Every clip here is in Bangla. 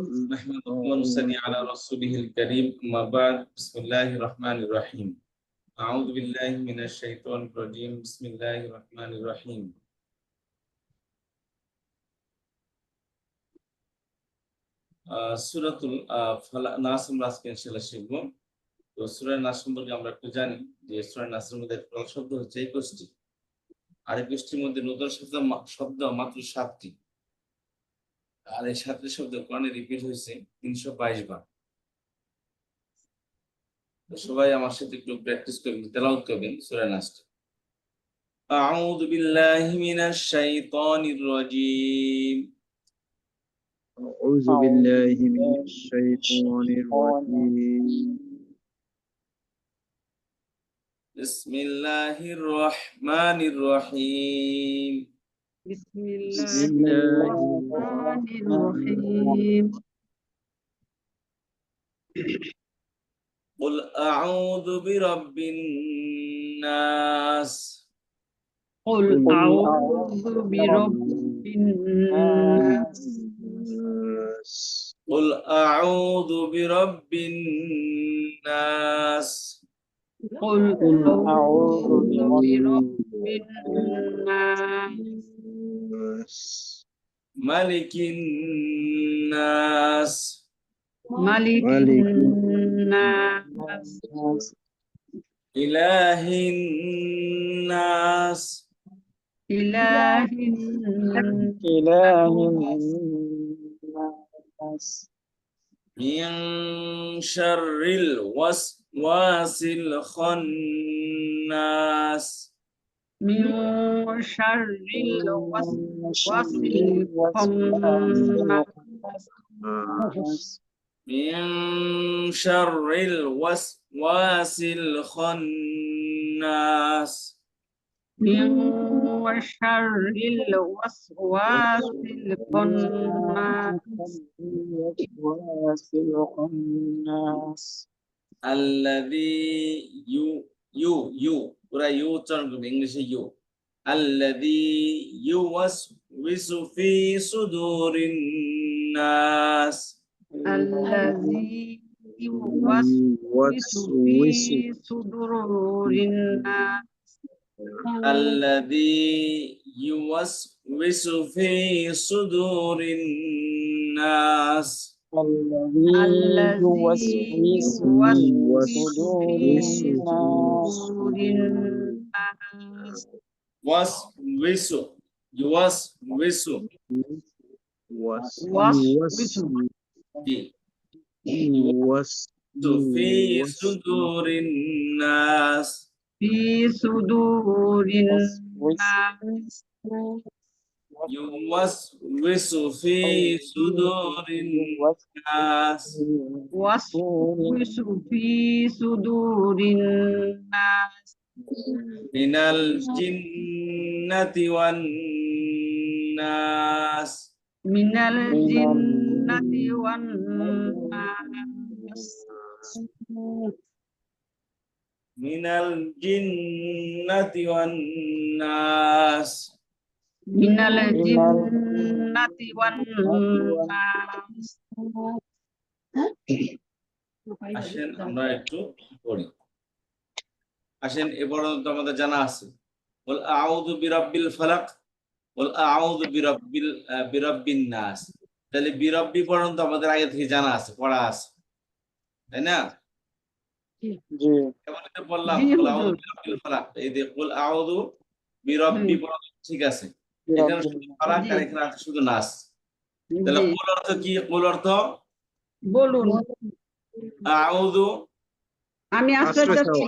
نحمده ونصلي على رسوله الكريم أما بعد بسم الله الرحمن الرحيم أعوذ بالله من الشيطان الرجيم بسم الله الرحمن الرحيم সূরাতুল নাস আমরা আজকে ইনশাআল্লাহ শিখব। তো সূরা নাস সম্পর্কে আমরা একটু জানি যে সূরা নাসের মধ্যে টোটাল শব্দ হচ্ছে 21টি, আর 21টির মধ্যে নতুন শব্দ মাত্র 7টি, আর এই 7টি শব্দ কোরআনে রিপিট হয়েছে 322 বার। তো সবাই আমার সাথে একটু প্র্যাকটিস করবেন, তেলাওয়াত করবেন সূরা নাসটা। أعوذ بالله من الشيطان الرجيم أعوذ بالله من الشيطان الرجيم بسم الله الرحمن الرحيم بسم الله الرحمن الرحيم قل أعوذ برب الناس قل أعوذ برب الناس قل أعوذ برب الناس قل أعوذ برب الناس ملك الناس ملك الناس إله الناس إله الناس من شر الوسواس الخناس من شر الوسواس الخناس من شر الوسواس الخناس من شر الوسواس الخناس الذي পুরা ইউ উচ্চারণ করবে, ইংলিশে ইউ। الذي يوسوس في صدور الناس الذي يوسوس في صدور الناس الذي يوسوس في صدور الناس الذي يوسوس في صدور الناس وسوس في صدور الناس في صدور الناس يوسوس في صدور الناس وسوس في صدور الناس من الجنة والناس من الجنة والناس من الجنة والناس من الجنة والناس আসেন আমরা একটু পড়ি। আসেন এ পর্যন্ত আমাদের জানা আছে বল আউযু বিরাব্বিল ফালাক, বল আউযু বিরাব্বিন নাস। তাহলে বিরাব্বি পর্যন্ত আমাদের আগে থেকে জানা আছে, পড়া আছে, তাই না? জি কেমন এটা বললাম বল আউযু বিরাব্বিল ফালাক, এই যে বল আউযু বিরাব্বি পর্যন্ত ঠিক আছে, এখানে শুধু ফালাক আর এখানে আছে শুধু নাস। তাহলে কুল অর্থ কি? কুল অর্থ বলুন, আউযু আমি আশ্রয় চাচ্ছি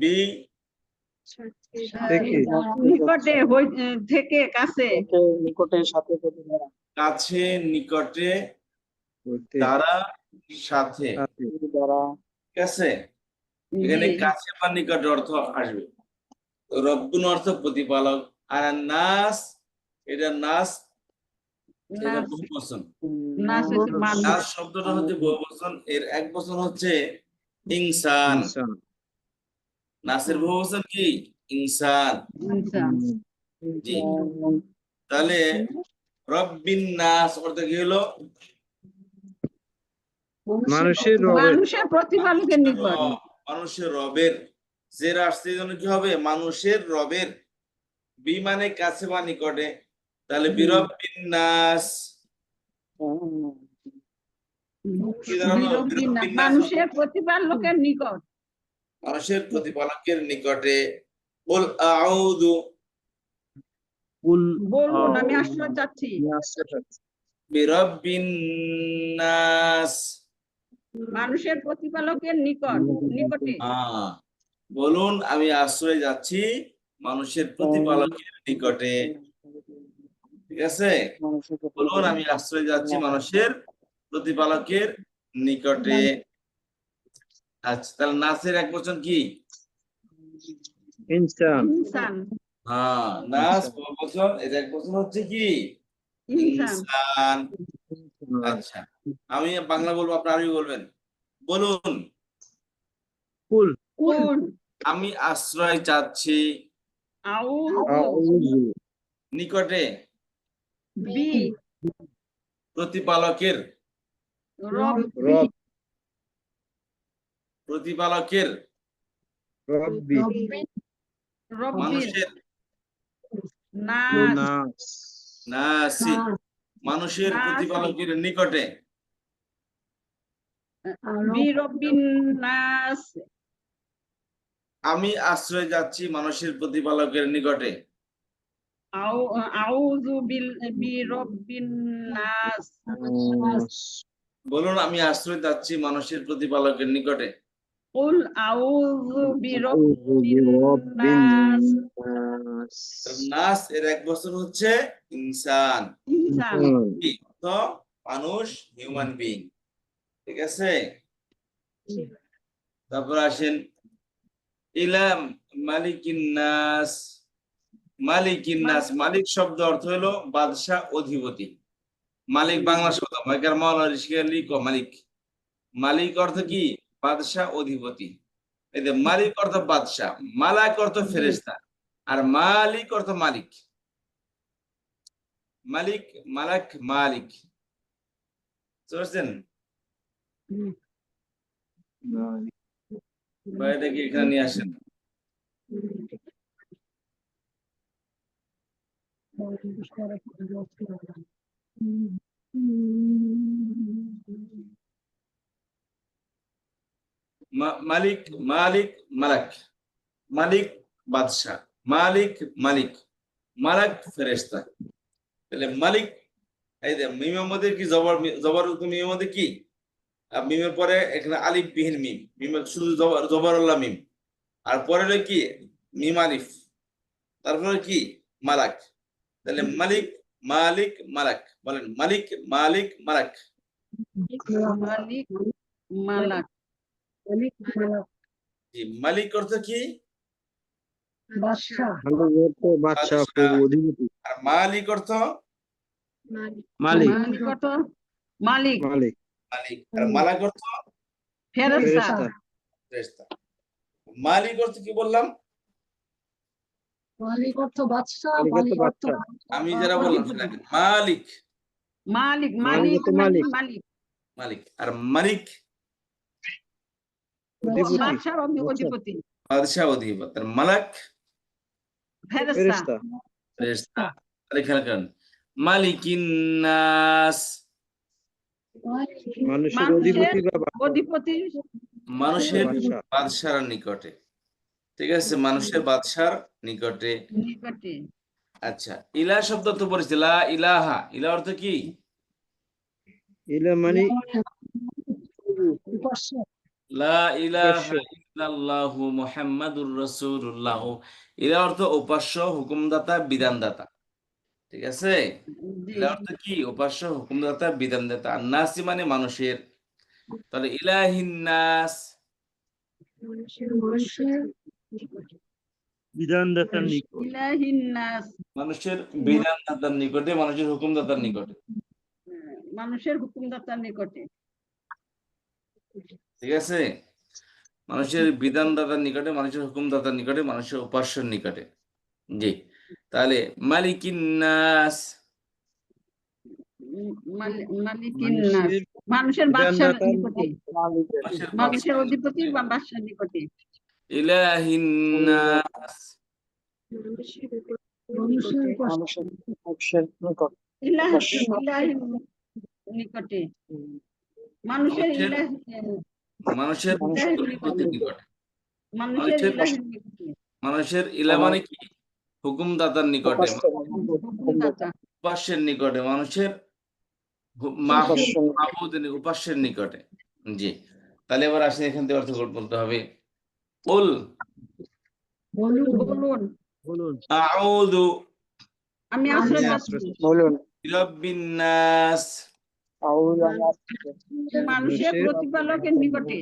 বি নিকটে থেকে কাছে কাছে নিকটে দ্বারা সাথে, ঠিক আছে? এখানে কাছে বা নিকট অর্থ আসবে। রব্বুন অর্থ প্রতিপালক, আর নাস এটা নাস এটা বহুবচন। নাস শব্দটা হচ্ছে বহুবচন, এর এক বচন হচ্ছে ইনসান। নাসের বহুবচন কি? ইনসান। জি, তাহলে রব্বিন নাস অর্থ কি হলো? মানুষের রবের মানুষের প্রতিপালকের নিকট মানুষের রবের জের আসছে এই জন্য কি হবে মানুষের রবের বি মানে কাছে বা নিকটে তাহলে বিরব্বিন নাস কি দাঁড়ালো? বিরব্বিন নাস, বিরব্বিন নাস মানুষের প্রতিপালকের নিকট। মানুষের প্রতিপালকের নিকটে বল আউযু কুল বলুন আমি আশ্রয় চাচ্ছি বিরব্বিন নাস মানুষের প্রতিপালকের নিকটে। বলুন আমি আশ্রয় যাচ্ছি মানুষের প্রতিপালকের নিকটে। ঠিক আছে, বলুন আমি আশ্রয় যাচ্ছি মানুষের প্রতিপালকের নিকটে। আচ্ছা, তাহলে নাসের এক বচন কি? ইনসান ইনসান, নাস বহুবচন, এর এক বচন হচ্ছে কি? ইনসান। ইনসান। আচ্ছা, আমি বাংলা বলবো, আপনি আরবি বলবেন। বলুন কুল কুল আমি আশ্রয় চাচ্ছি আউযু নিকটে বি প্রতিপালকের রব্বি প্রতিপালকের রব্বি রব্বির মানুষের নাস নাস নাসি মানুষের নাসি। প্রতিপালকের নিকটে বি রব্বিন নাস আমি আশ্রয় যাচ্ছি মানুষের প্রতিপালকের নিকটে। আউযু বি রব্বিন নাস বলুন আমি আশ্রয় যাচ্ছি মানুষের প্রতিপালকের নিকটে। কুল আউযু বি রব্বিন নাস নাস এর এক বছর হচ্ছে ইনসান, ইনসান। কি তো মানুষ, হিউম্যান বিং। ঠিক আছে, তারপর আসেন ইলা মালিকিন নাস। মালিকিন নাস, মালিক শব্দ অর্থ হলো বাদশা, অধিপতি। মালিক বাংলা শব্দ ভাইকার মাওলা ঋষিকার লিক মালিক। মালিক অর্থ কি? বাদশা, অধিপতি। এই যে মালিক অর্থ বাদশা, মালাক অর্থ ফেরেশতা, আর মালিক অর্থ মালিক। মালিক, মালাক, মালিক, বুঝতে পারছেন? এটাকে এখানে নিয়ে আসেন। মালিক, মালিক, মালাক। মালিক বাদশা, মালিক মালিক, মালাক ফেরেশতা। তাহলে মালিক, এই যে মিমের মধ্যে কি জবর, জবর মিমের মধ্যে কি? মিমের পরে এখানে আলিফ বিহীন মিম, মিমের শুধু জবরুল্লাহ মিম, আর পরে হলো কি? মিম আলিফ, তারপরে কি? মালাক। তাহলে মালিক, মালিক, মালাক। বলেন মালিক, মালিক, মালাক। মালিক মালাক। জি, মালিক অর্থ কি? বাদশা। বাদশা, প্রভু, অধিপতি। আর মালিক অর্থ মালিক মালিক অর্থ মালিক। মালিক মালিক। আর মালাক অর্থ ফেরেশতা। ফেরেশতা। ফেরেশতা। মালিক অর্থ কি বললাম? মালিক অর্থ বাদশা। মালিক অর্থ বাদশা। আমি যারা বললাম সেটা কি? মালিক, মালিক মালিক মালিক অর্থ মালিক। মালিক। মালিক। আর মালিক অধিপতি। বাদশার অধিপতি। বাদশা, অধিপতি। আর মালাক ফেরেশতা। ফেরেশতা। ফেরেশতা। আর এখানে কেন মালিকিন নাস? মানুষের অধিপতি বা বাদশা। অধিপতি, মানুষের বাদশা। বাদশার নিকটে। ঠিক আছে, মানুষের বাদশার নিকটে। নিকটে। আচ্ছা, ইলা শব্দ তো পরিচিত। লা ইলাহা, ইলা অর্থ কি? ইলা মানে লা ইলাহা ইল্লাল্লাহু মুহাম্মাদুর রাসূলুল্লাহ। ইলা অর্থ উপাস্য, হুকুমদাতা, বিধানদাতা। ঠিক আছে, ইলা অর্থ কি? উপাস্য, হুকুমদাতা, বিধানদাতা। আর নাসি মানে মানুষের। তাহলে ইলাহিন নাস বিধানদাতার নিকট। ইলাহিন নাস, মানুষের বিধানদাতার নিকটে, মানুষের হুকুমদাতার নিকটে। মানুষের হুকুমদাতার নিকটে। ঠিক আছে, মানুষের বিধানদাতার নিকটে, মানুষের হুকুমদাতার নিকটে, মানুষের উপাস্যের নিকটে। জি, তাহলে মালিকিন নাস, মালিকিন নাস, মানুষের বাদশার বিধানদাতার নিকটে, মানুষের মানুষের বাদশার অধিপতি নিকটে। বা বাদশার নিকটে, ইলাহিন নাস, ইলাহির নিকটে, মানুষের মানুষের মানুষের ইলাহির অধিপতির নিকটে, নিকটে। মানুষের মানুষের ইলাহির নিকটে, মানুষের ইলা মানে কি? হুকুমদাতার নিকটে, হুকুমদাতা, উপাস্যের নিকটে, মানুষের মাহবুদের উপাস্যের নিকটে। জি, তাহলে এবার আসেন এখান থেকে অর্থ বলতে হবে। উল বলুন বলুন আমি আউযু আমি আশ্রয় আশ্রয় চাচ্ছি বিরাব্বিন নাস, মানুষের মানুষের প্রতিপালকের নিকটে,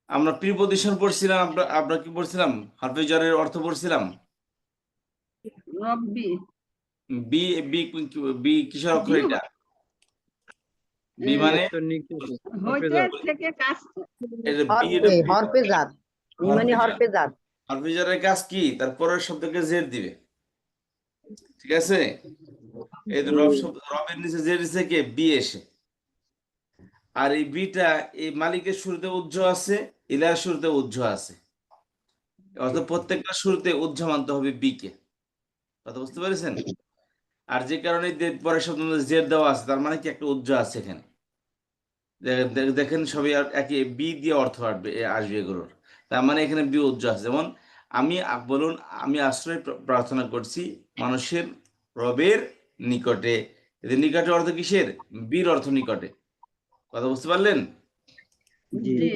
আমরা প্রিপজিশন পড়ছিলাম, আমরা কি পড়ছিলাম? হারফে জারের অর্থ পড়ছিলাম। রব্বি বি বি বি কিসের অক্ষর এটা? বি আহ, মানে তো নিকটে হইতে থেকে কাজ, এটা বি, এটা হরফেজাত মানে হরফেজাত হারফে জারের কাজ কি? তার পরের শব্দকে জের দিবে, ঠিক আছে? এই যে রব শব্দ, রবের নিচে জের দিছে কে? বি এসে। আর এই বিটা এই মালিকের শুরুতে উজ্জ আছে, ইলার শুরুতে উজ্জ আছে, অর্থাৎ প্রত্যেকটা শুরুতে উজ্জ মানতে হবে বি কে। কথা বুঝতে পেরেছেন? আর যে কারণে পরের শব্দ জের দেওয়া আছে, তার মানে কি একটা উজ্জ আছে এখানে। দেখেন সবই আর একই বি দিয়ে অর্থ আসবে, আসবে এগুলোর। তার মানে এখানে বি উজ্জ আছে। যেমন আমি বলুন, আমি আশ্রয় প্রার্থনা করছি মানুষের রবের নিকটে। এদের নিকটে অর্থ কিসের? বীর অর্থ নিকটে। কথা বুঝতে পারলেন? জি জি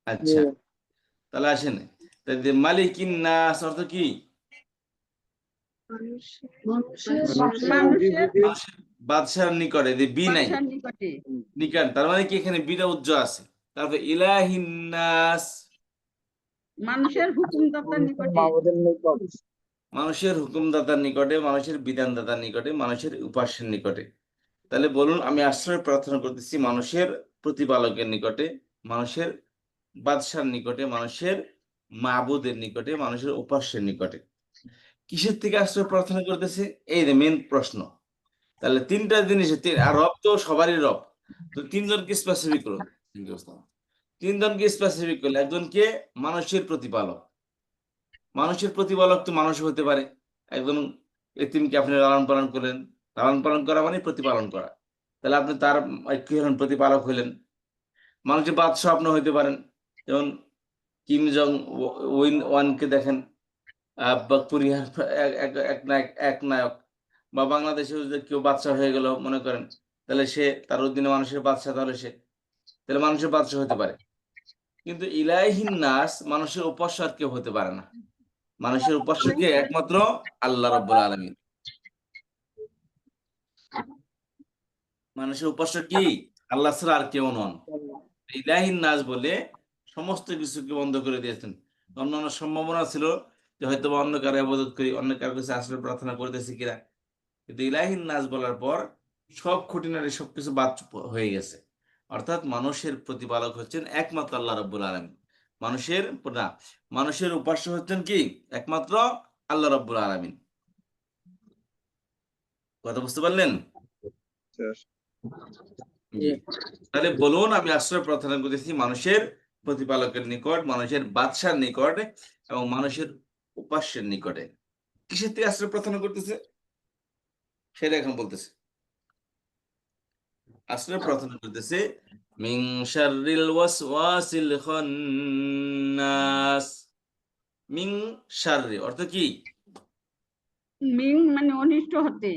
আচ্ছা, তাহলে আসেন, মালিকিন নাস অর্থ কি? মানুষের মানুষের অধিপতি মানুষের বাদশার নিকটে, যে বি নাই, বাদশার নিকটে, নিকট, তার মানে কি এখানে বিটা উজ্জ আছে। তারপর ইলাহিন নাস, মানুষের হুকুমদাতার নিকটে, মানুষের হুকুমদাতার নিকটে, মানুষের বিধানদাতার নিকটে, মানুষের উপাস্যের নিকটে। তাহলে বলুন, আমি আশ্রয় প্রার্থনা করতেছি মানুষের প্রতিপালকের নিকটে, মানুষের বাদশার নিকটে, মানুষের মাবুদের নিকটে, মানুষের উপাস্যের নিকটে। কিসের থেকে আশ্রয় প্রার্থনা করতেছে? এই যে মেন প্রশ্ন। তাহলে তিনটা জিনিস, আর রব তো সবারই রব। তো তিনজনকে স্পেসিফিক করুন। তিনজনকে স্পেসিফিক করলে, একজনকে মানুষের প্রতিপালক। মানুষের প্রতিপালক তো মানুষ হতে পারে। একজন এতিমকে আপনি লালন পালন করলেন, লালন পালন করা মানে প্রতিপালন করা, তাহলে আপনি তার কি হলেন? প্রতিপালক হইলেন। মানুষের বাদশাহ আপনি হইতে পারেন, যেমন কিম জং উইন ওয়ানকে দেখেন, বা কোরিয়ার এক নায়ক, বা বাংলাদেশে যদি কেউ বাদশাহ হয়ে গেল মনে করেন, তাহলে সে তার অধীনে মানুষের বাদশাহ, তাহলে সে তাহলে মানুষের বাদশাহ হতে পারে। কিন্তু ইলাহিন নাস, মানুষের উপাস্য আর কেউ হতে পারে না। মানুষের উপাস্য কে? একমাত্র আল্লাহ রাব্বুল আলামিন। মানুষের উপাস্য কি? আল্লাহ ছাড়া আর কেউ নন। ইলাহিন নাস বলে সমস্ত কিছুকে বন্ধ করে দিয়েছেন। অন্যান্য সম্ভাবনা ছিল যে হয়তো বা অন্য কারো ইবাদত করি, অন্য কারো কাছে আশ্রয় প্রার্থনা করতেছি কিনা, কিন্তু ইলাহিন নাস বলার পর সব খুঁটিনাটি সবকিছু বাদ হয়ে গেছে। অর্থাৎ মানুষের প্রতিপালক হচ্ছেন একমাত্র আল্লাহ রাব্বুল আলামিন। মানুষের না, মানুষের উপাস্য হচ্ছেন কি? একমাত্র আল্লাহ রাব্বুল আলামিন। কথা বুঝতে পারলেন? জি, তাহলে বলুন, আমি আশ্রয় প্রার্থনা করতেছি মানুষের প্রতিপালকের নিকট, মানুষের বাদশার নিকট এবং মানুষের উপাস্যের নিকটে। কিসের থেকে আশ্রয় প্রার্থনা করতেছে সেটা এখন বলতেছে। আশ্রয় প্রার্থনা করতেছে মিন শাররিল ওয়াসওয়াসিল খান্নাস। মিন শাররি অর্থ কি? মিং মানে অনিষ্ট হতে,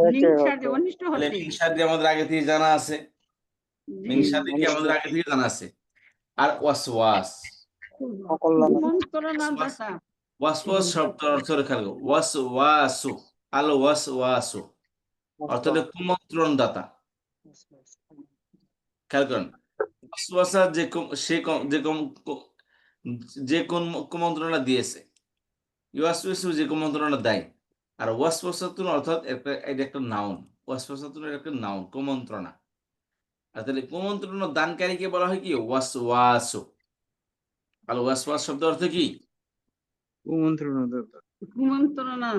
অনিষ্ট তাহলে হতে, মিন শাররি আমাদের আগে থেকে জানা আছে। মিন শাররি কি আমাদের আগে থেকে জানা আছে। আর ওয়াসওয়াস, মন্ত্রণাদাতা, ওয়াসওয়াস শব্দ অর্থ খেয়াল করো, ওয়াসওয়াসু, আল ওয়াসওয়াসু অর্থ হলো কুমন্ত্রণ দাতা। খেয়াল করেন, ওয়াসওয়াসা যে সে যে কোন কুমন্ত্রণা দিয়েছে, ইউয়াসওয়াসু যে কুমন্ত্রণা দেয়। আর ওয়াসওয়াসাতুন অর্থাৎ এটা একটা নাউন। ওয়াসওয়াসাতুন একটা নাউন, কুমন্ত্রণা। আর তাহলে কুমন্ত্রণা দানকারীকে বলা হয় কি? ওয়াসওয়াসু। আর ওয়াসওয়াস শব্দ অর্থ কি? কুমন্ত্রণাদাতা কুমন্ত্রণা,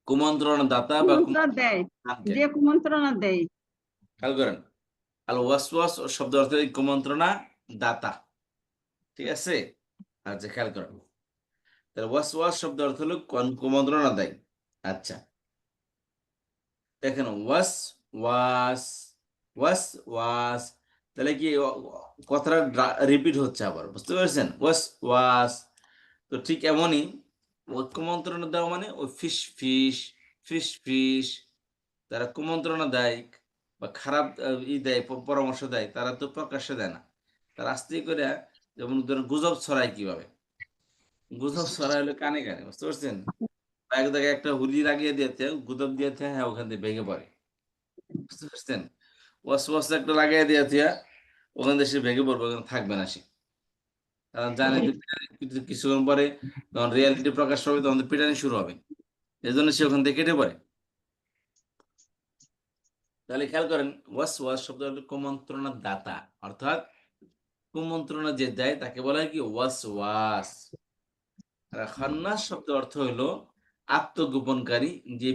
কুমন্ত্রণা দাতা বা কুমন্ত্রণা দেয়, কুমন্ত্রণাকে। যে কুমন্ত্রণা দেয়। খেয়াল করেন, আল ওয়াসওয়াস শব্দ অর্থ কুমন্ত্রণা দাতা, ঠিক আছে? আচ্ছা খেয়াল করেন, তাহলে ওয়াসওয়াস শব্দ অর্থ হলো কুমন্ত্রণা দেয়। আচ্ছা দেখেন, ওয়াস ওয়াস ওয়াস ওয়াস, তাহলে কি কথাটা রিপিট হচ্ছে আবার, বুঝতে পেরেছেন? ওয়াস ওয়াস, তো ঠিক এমনই কুমন্ত্রণা দেওয়া মানে ওই ফিস ফিস ফিস ফিস, তারা কুমন্ত্রণা দেয় বা খারাপ দেয়, পরামর্শ দেয়, তারা তো প্রকাশ্যে দেয় না, তারা আস্তে করে, যেমন ধরুন গুজব ছড়ায় কিভাবে, গুজব ছড়ায় হলো কানে কানে, বুঝতে পারছেন? এক জায়গায় একটা হুলি লাগিয়ে দিয়েছে, গুজব দিয়েছে, হ্যাঁ ওখান থেকে ভেঙে পড়ে, বুঝতে পারছেন? ওয়াস ওয়াস একটা লাগিয়ে দিয়েছে, ওখান থেকে সে ভেঙে পড়বে, ওখানে থাকবে না সে, কারণ জানে যে কিছুক্ষণ পরে যখন রিয়ালিটি প্রকাশ পাবে তখন তো পিটানি শুরু হবে, এই জন্য সে ওখান থেকে কেটে পড়ে। তাহলে খেয়াল করেন, ওয়াস ওয়াস শব্দ হলো কুমন্ত্রণা দাতা, অর্থাৎ কুমন্ত্রণা যে দেয় তাকে বলা হয় কি ওয়াস ওয়াস। আর খান্নাস শব্দ অর্থ হলো আত্মগোপনকারী, যে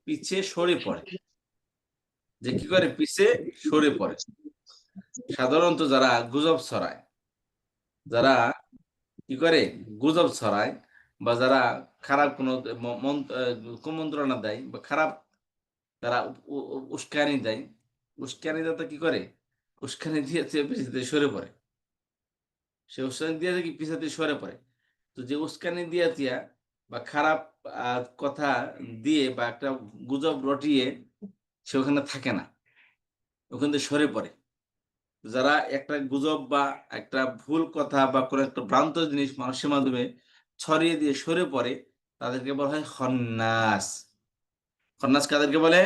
পিছে সরে পড়ে, যে কি করে পিছে সরে পড়ে। সাধারণত যারা গুজব ছড়ায়, যারা কি করে গুজব ছড়ায়, বা যারা খারাপ কোনো কুমন্ত্রণা দেয় বা খারাপ, তারা উস্কানি দেয়, উস্কানি দাতা কি করে, উস্কানি দিয়ে পিছাতে সরে পড়ে, সে উস্কানি দিয়ে কি পিছাতে সরে পড়ে। তো যে উস্কানি দিয়ে দিয়া বা খারাপ কথা দিয়ে বা একটা গুজব রটিয়ে সে ওখানে থাকে না, ওখান থেকে সরে পড়ে। যারা একটা গুজব বা একটা ভুল কথা বা কোনো একটা ভ্রান্ত জিনিস মানুষের মাধ্যমে ছড়িয়ে দিয়ে সরে পড়ে, তাদেরকে বলা হয় খন্নাস। খন্নাস কাদেরকে বলে?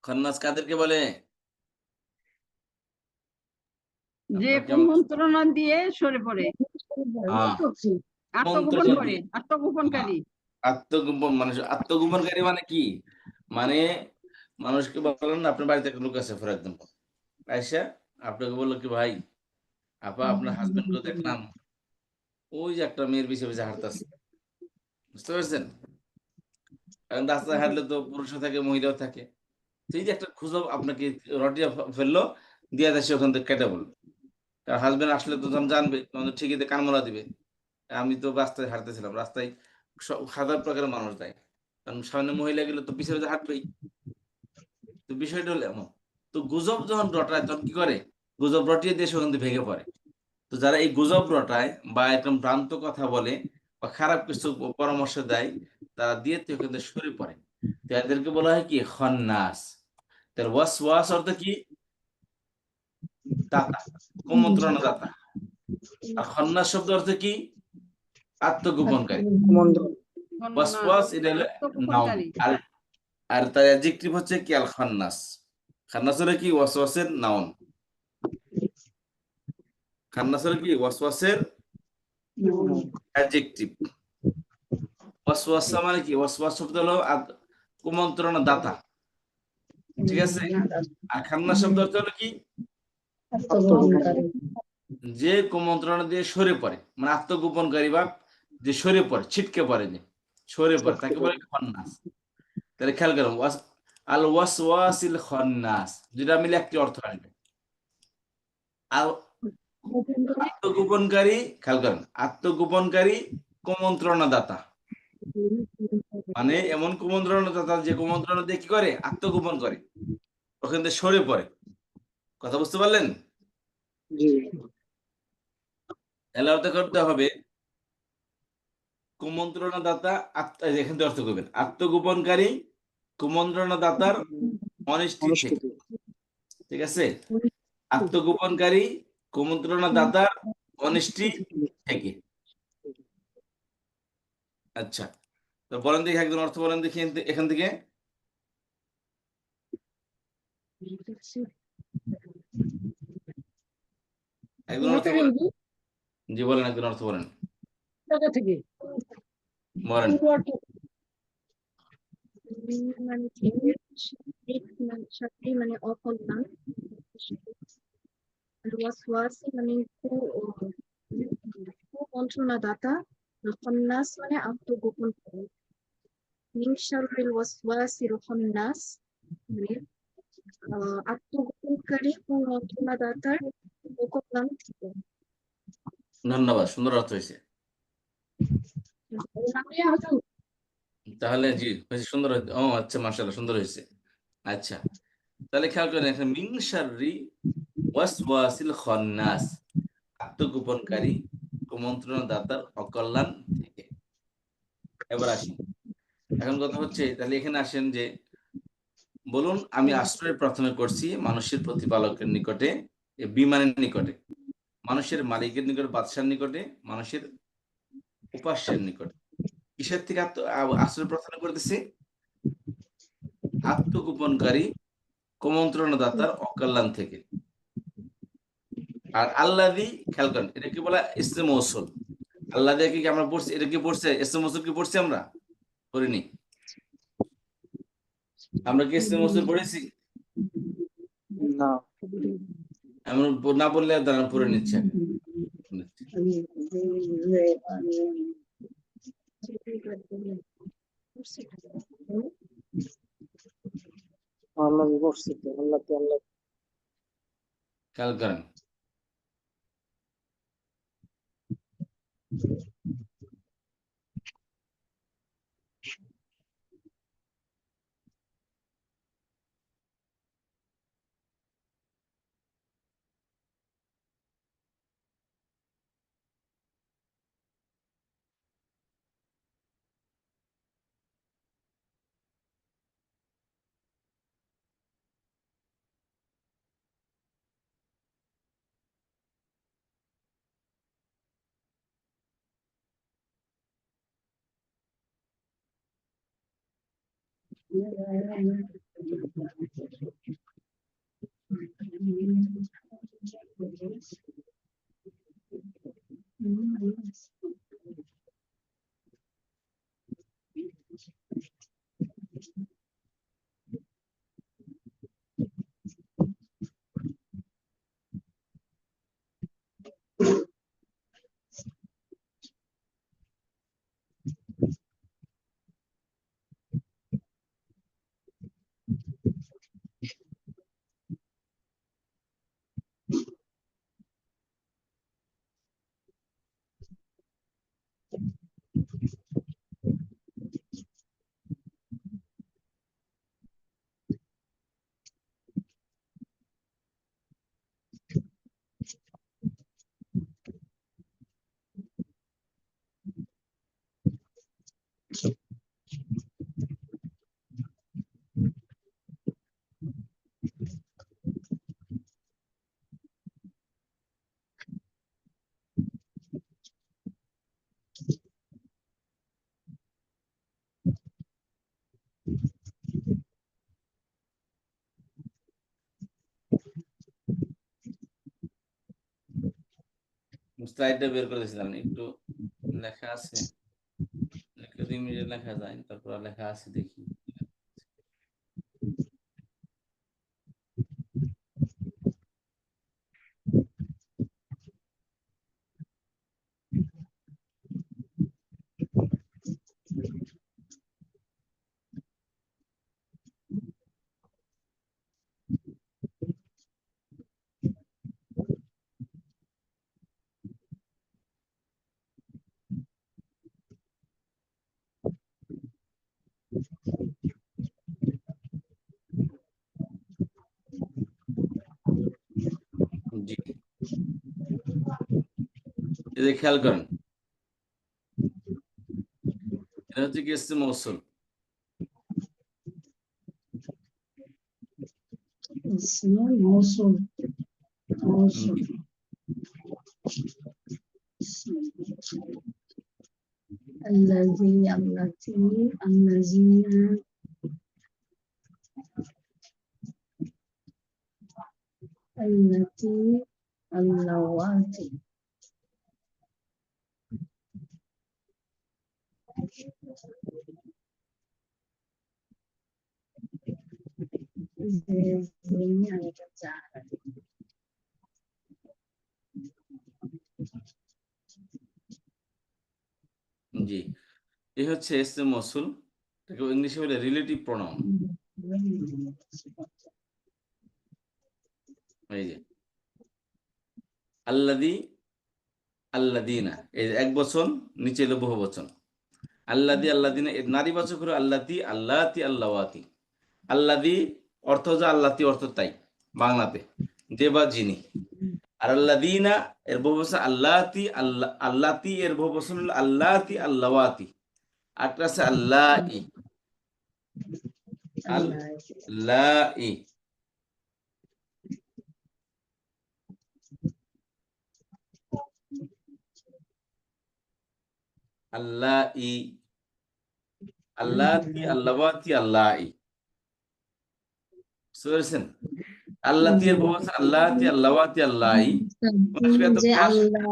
খন্নাস কাদেরকে বলে? যে আপনার কেমন? কুমন্ত্রণা দিয়ে সরে পড়ে, হ্যাঁ, আত্মগোপন কুমন্ত্রণা করে, দিয়ে। হ্যাঁ, আত্মগোপনকারী। আত্মগোপন মানুষ, আত্মগোপনকারী মানে কি, মানে মানুষকে বলেন না আপনার বাড়িতে একটা লোক আছে ফর এক্সাম্পল, আয়সা আপনাকে বললো কি ভাই, আপা আপনার হাজবেন্ড কে দেখলাম ওই যে একটা মেয়ের পিছে পিছে হাঁটতেছে, বুঝতে পারছেন? কারণ রাস্তায় হাঁটলে তো পুরুষও থাকে মহিলাও থাকে, সেই যে একটা খুঁজো আপনাকে রটিয়া ফেললো, দিয়ে দেয়, সে ওখান থেকে কেটে বললো, কারণ হাজবেন্ড আসলে তো তখন জানবে, তখন তো ঠিকই কান মোলা দিবে, আমি তো রাস্তায় হাঁটতেছিলাম, রাস্তায় হাজার প্রকারের মানুষ দেয়, কারণ সামনে মহিলা গেলে তো পিছে পিছে হাঁটবেই। তো বিষয়টা হলো এমন, তো গুজব যখন রটায় তখন কি করে, গুজব রটিয়ে দিয়ে সে ওখান থেকে ভেঙে পড়ে। তো যারা এই গুজব রটায় বা একদম ভ্রান্ত কথা বলে বা খারাপ কিছু পরামর্শ দেয়, তারা দিয়ে তো ওখান থেকে সরে পড়ে, তো এদেরকে বলা হয় কি খন্নাস। তার ওয়াস ওয়াস অর্থ কি, দাতা, কুমন্ত্রণা দাতা। আর খন্নাস শব্দ অর্থ কি, আত্মগোপনকারী। ওয়াস ওয়াস এটা হলো নাউন, আত্মগোপনকারী। আর আর তার অ্যাডজেক্টিভ হচ্ছে কি আল খান্নাস। খান্নাস হলো কি ওয়াসওয়াসের নাউন, খান্নাস হলো কি ওয়াসওয়াসের অ্যাডজেক্টিভ। ওয়াসওয়াসা মানে কি, ওয়াসওয়াস শব্দ হলো কুমন্ত্রণা দাতা, ঠিক আছে? আর খান্নাস শব্দ অর্থ হলো কি, যে কুমন্ত্রণা দিয়ে সরে পড়ে, মানে আত্মগোপনকারী বা যে সরে পড়ে, ছিটকে পড়ে, যে সরে পড়ে, তাকে বলে খন্নাস। তাহলে খেয়াল করুন, আল ওয়াসওয়াসিল খন্নাস, যেটা মিলে একটি অর্থ আসবে। আর আত্মগোপনকারী, খেয়াল করেন, আত্মগোপনকারী কুমন্ত্রণা দাতা, মানে এমন কুমন্ত্রণা দাতা যে কুমন্ত্রণা দিয়ে কি করে, আত্মগোপন করে, ওখান থেকে সরে পড়ে। কথা বুঝতে পারলেন? এলাওতে করতে হবে, কুমন্ত্রণা দাতা এখান থেকে অর্থ করবেন, আত্মগোপনকারী কুমন্ত্রণা দাতার অনিষ্টি থেকে, ঠিক আছে? আত্মগোপনকারী কুমন্ত্রণা দাতার অনিষ্টি থেকে। আচ্ছা, তো বলেন দেখি, একজন অর্থ বলেন দেখি এখান থেকে, একজন অর্থ বলেন। জি বলেন, একজন অর্থ বলেন, বলেন। মানে সাথে মানে অকল্যাণ, ওয়াসওয়াস মানে কুমন্ত্রণা দাতা, খন্নাস মানে আত্মগোপন করে। মিন শাররিল ওয়াসওয়াসিল খন্নাস মানে আত্মগোপনকারী কুমন্ত্রণাদাতার অকল্যাণ থেকে। ধন্যবাদ, সুন্দর অর্থ হয়েছে। তাহলে জি হয়েছে, সুন্দর হয়েছে। ও আচ্ছা, মাশাআল্লাহ, সুন্দর হয়েছে। আচ্ছা, তাহলে খেয়াল করেন এখানে মিন শাররি ওয়াসওয়াসিল খান্নাস, আত্মগোপনকারী কুমন্ত্রণাদাতার অকল্যাণ থেকে। এবার আসি, এখন কথা হচ্ছে তাহলে এখানে আসেন যে বলুন, আমি আশ্রয় প্রার্থনা করছি মানুষের প্রতিপালকের নিকটে, বিমানের নিকটে, মানুষের মালিকের নিকটে, বাদশার নিকটে, মানুষের উপাস্যের নিকটে। কিসের থেকে আশ্রয় প্রার্থনা করতেছি? আত্মগোপনকারী কুমন্ত্রণাদাতার অকল্যাণ থেকে। আর আল্লাযী, খেয়াল করেন এটা কি বলা? ইসমে মৌসুল। আল্লাযী কি আমরা পড়ছি? এটা কি পড়ছে? ইসমে মৌসুল কি পড়ছি আমরা? পড়িনি। আমরা কি ইসমে মৌসুল পড়েছি? না। আমরা না বললে দাঁড়ান পড়ে নিচ্ছে। আল্লাহ করছে তো, আল্লাহ তো আল্লাহ। খেয়াল করেন, স্লাইডটা বের করে দিয়েছিলাম, একটু লেখা আছে, যদি ইমিডিয়েট লেখা যায়, তারপর লেখা আছে দেখি। জি, এই যে খেয়াল করেন, এটা হচ্ছে কি ইসমে মৌসুল। জি, জি, এই হচ্ছে ইসমে মৌসুল, এটাকে ইংলিশে বলে রিলেটিভ প্রোনাউন। এই যে আল্লাযী, আল্লাযীনা, এই যে এক বচন, নিচে হলো বহু বচন। আল্লাযী, আল্লাযীনা, এর নারীবাচক হলো আল্লাতী, আল্লাতী, আল্লাওয়াতী। আল্লাযী অর্থ যা, আল্লাতী অর্থ তাই বাংলাতে, যে বা যিনি। আর আল্লাযীনা এর বহুবচন আল্লাতী, আল্লাতী এর বহুবচন হলো আল্লাতী, আল্লাওয়াতী। আরেকটা আছে আল্লাই, আল্লাই। আল্লাই, আল্লাতী, আল্লাওয়াতী, আল্লাই। বুঝতে পেরেছেন? আল্লাতী এর বহুবচন আল্লাতী, আল্লাওয়াতী, আল্লাই। যে আল্লাহ,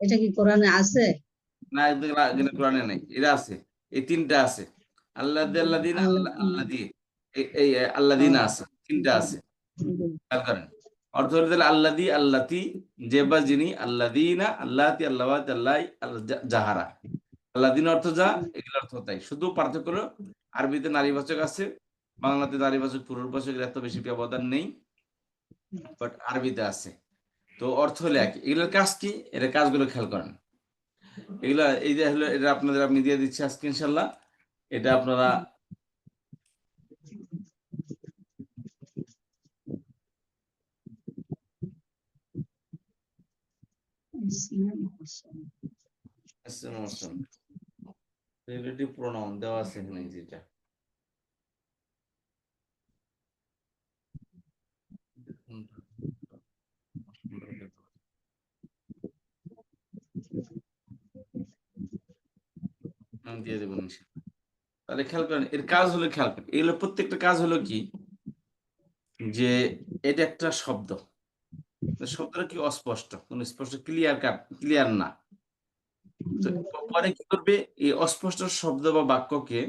এটা কি কোরআনে আছে? না, এখানে কোরআনে নাই, এরা আছে, এই তিনটা আছে। আল্লাযী, আল্লাযীনা, আল্লাযী, এই আল্লাযীনা আছে, তিনটা আছে। খেয়াল করেন, অর্থ হলো তাহলে আল্লাযী, আল্লাতী, যে বা যিনি, আল্লাযীনা, আল্লাতী, আল্লাওয়াতী, আল্লাই, যাহারা। আল্লাযীনা অর্থ যা, এগুলো অর্থ তাই। শুধু পার্থক্য হলো আরবিতে নারীবাচক আছে, বাংলাতে নারীবাচক পুরুষবাচক, এত বেশি ব্যবধান নেই, বাট আরবিতে আছে। তো অর্থ হলো একই। এগুলোর কাজ কি, এর কাজগুলো খেয়াল করেন। এগুলা, এই যে হলো, এটা আপনাদের আমি দিয়ে দিচ্ছি আজকে ইনশাল্লাহ। এটা আপনারা রিলেটিভ প্রোনাউন দেওয়া আছে এখানে, যেটা আমি দিয়ে দেবো ইনশাল্লাহ। তাহলে খেয়াল করেন, এর কাজ হলো, খেয়াল করেন এগুলো প্রত্যেকটা কাজ হলো কি, যে এটা একটা শব্দ, শব্দটা কি অস্পষ্ট, কোন স্পষ্ট ক্লিয়ার কাট, ক্লিয়ার না। তো পরে কি করবে, এই অস্পষ্ট শব্দ বা বাক্যকে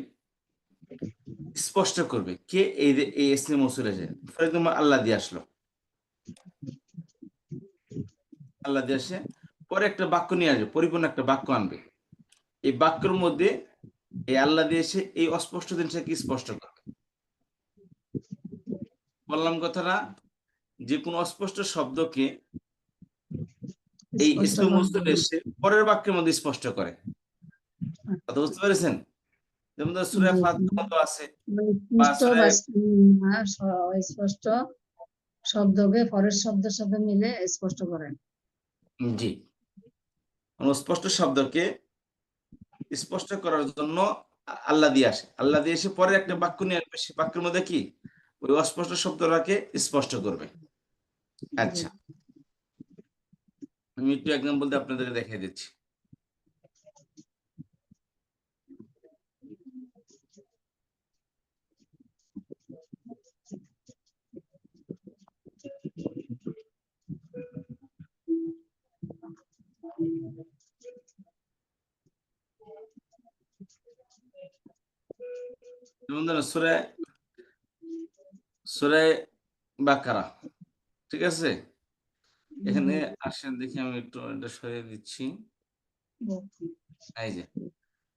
স্পষ্ট করবে কে, এই যে এই ইসমে মৌসুল এসে, ফর এক্সাম্পল আল্লাহ দিয়ে আসলো, আল্লাহ দিয়ে আসে, পরে একটা বাক্য নিয়ে আসবে, পরিপূর্ণ একটা বাক্য আনবে। এই বাক্যের মধ্যে এই আল্লাহ দিয়ে এসে এই অস্পষ্ট জিনিসটাকে স্পষ্ট করবে। বললাম কথাটা, যে কোনো অস্পষ্ট শব্দকে এই ইসমে মৌসুল এসে পরের বাক্যের মধ্যে স্পষ্ট করে। কথা বুঝতে পেরেছেন? যেমন সূরা ফাতিহা আছে, বা স্পষ্ট শব্দকে পরের শব্দের সাথে মিলে স্পষ্ট করেন। জি, স্পষ্ট শব্দকে স্পষ্ট করার জন্য আল্লাহ দিয়ে আসে, আল্লাহ দিয়ে এসে পরে একটা বাক্য নিয়ে আসবে, সে বাক্যের মধ্যে কি ওই অস্পষ্ট শব্দটাকে স্পষ্ট করবে। আচ্ছা, আমি একটু এক্সাম্পল দিয়ে আপনাদেরকে দেখিয়ে দিচ্ছি। যেমন ধরেন সূরা বাকারা, ঠিক আছে? এখানে আসেন দেখি, আমি একটু এটা সরিয়ে দিচ্ছি। এই যে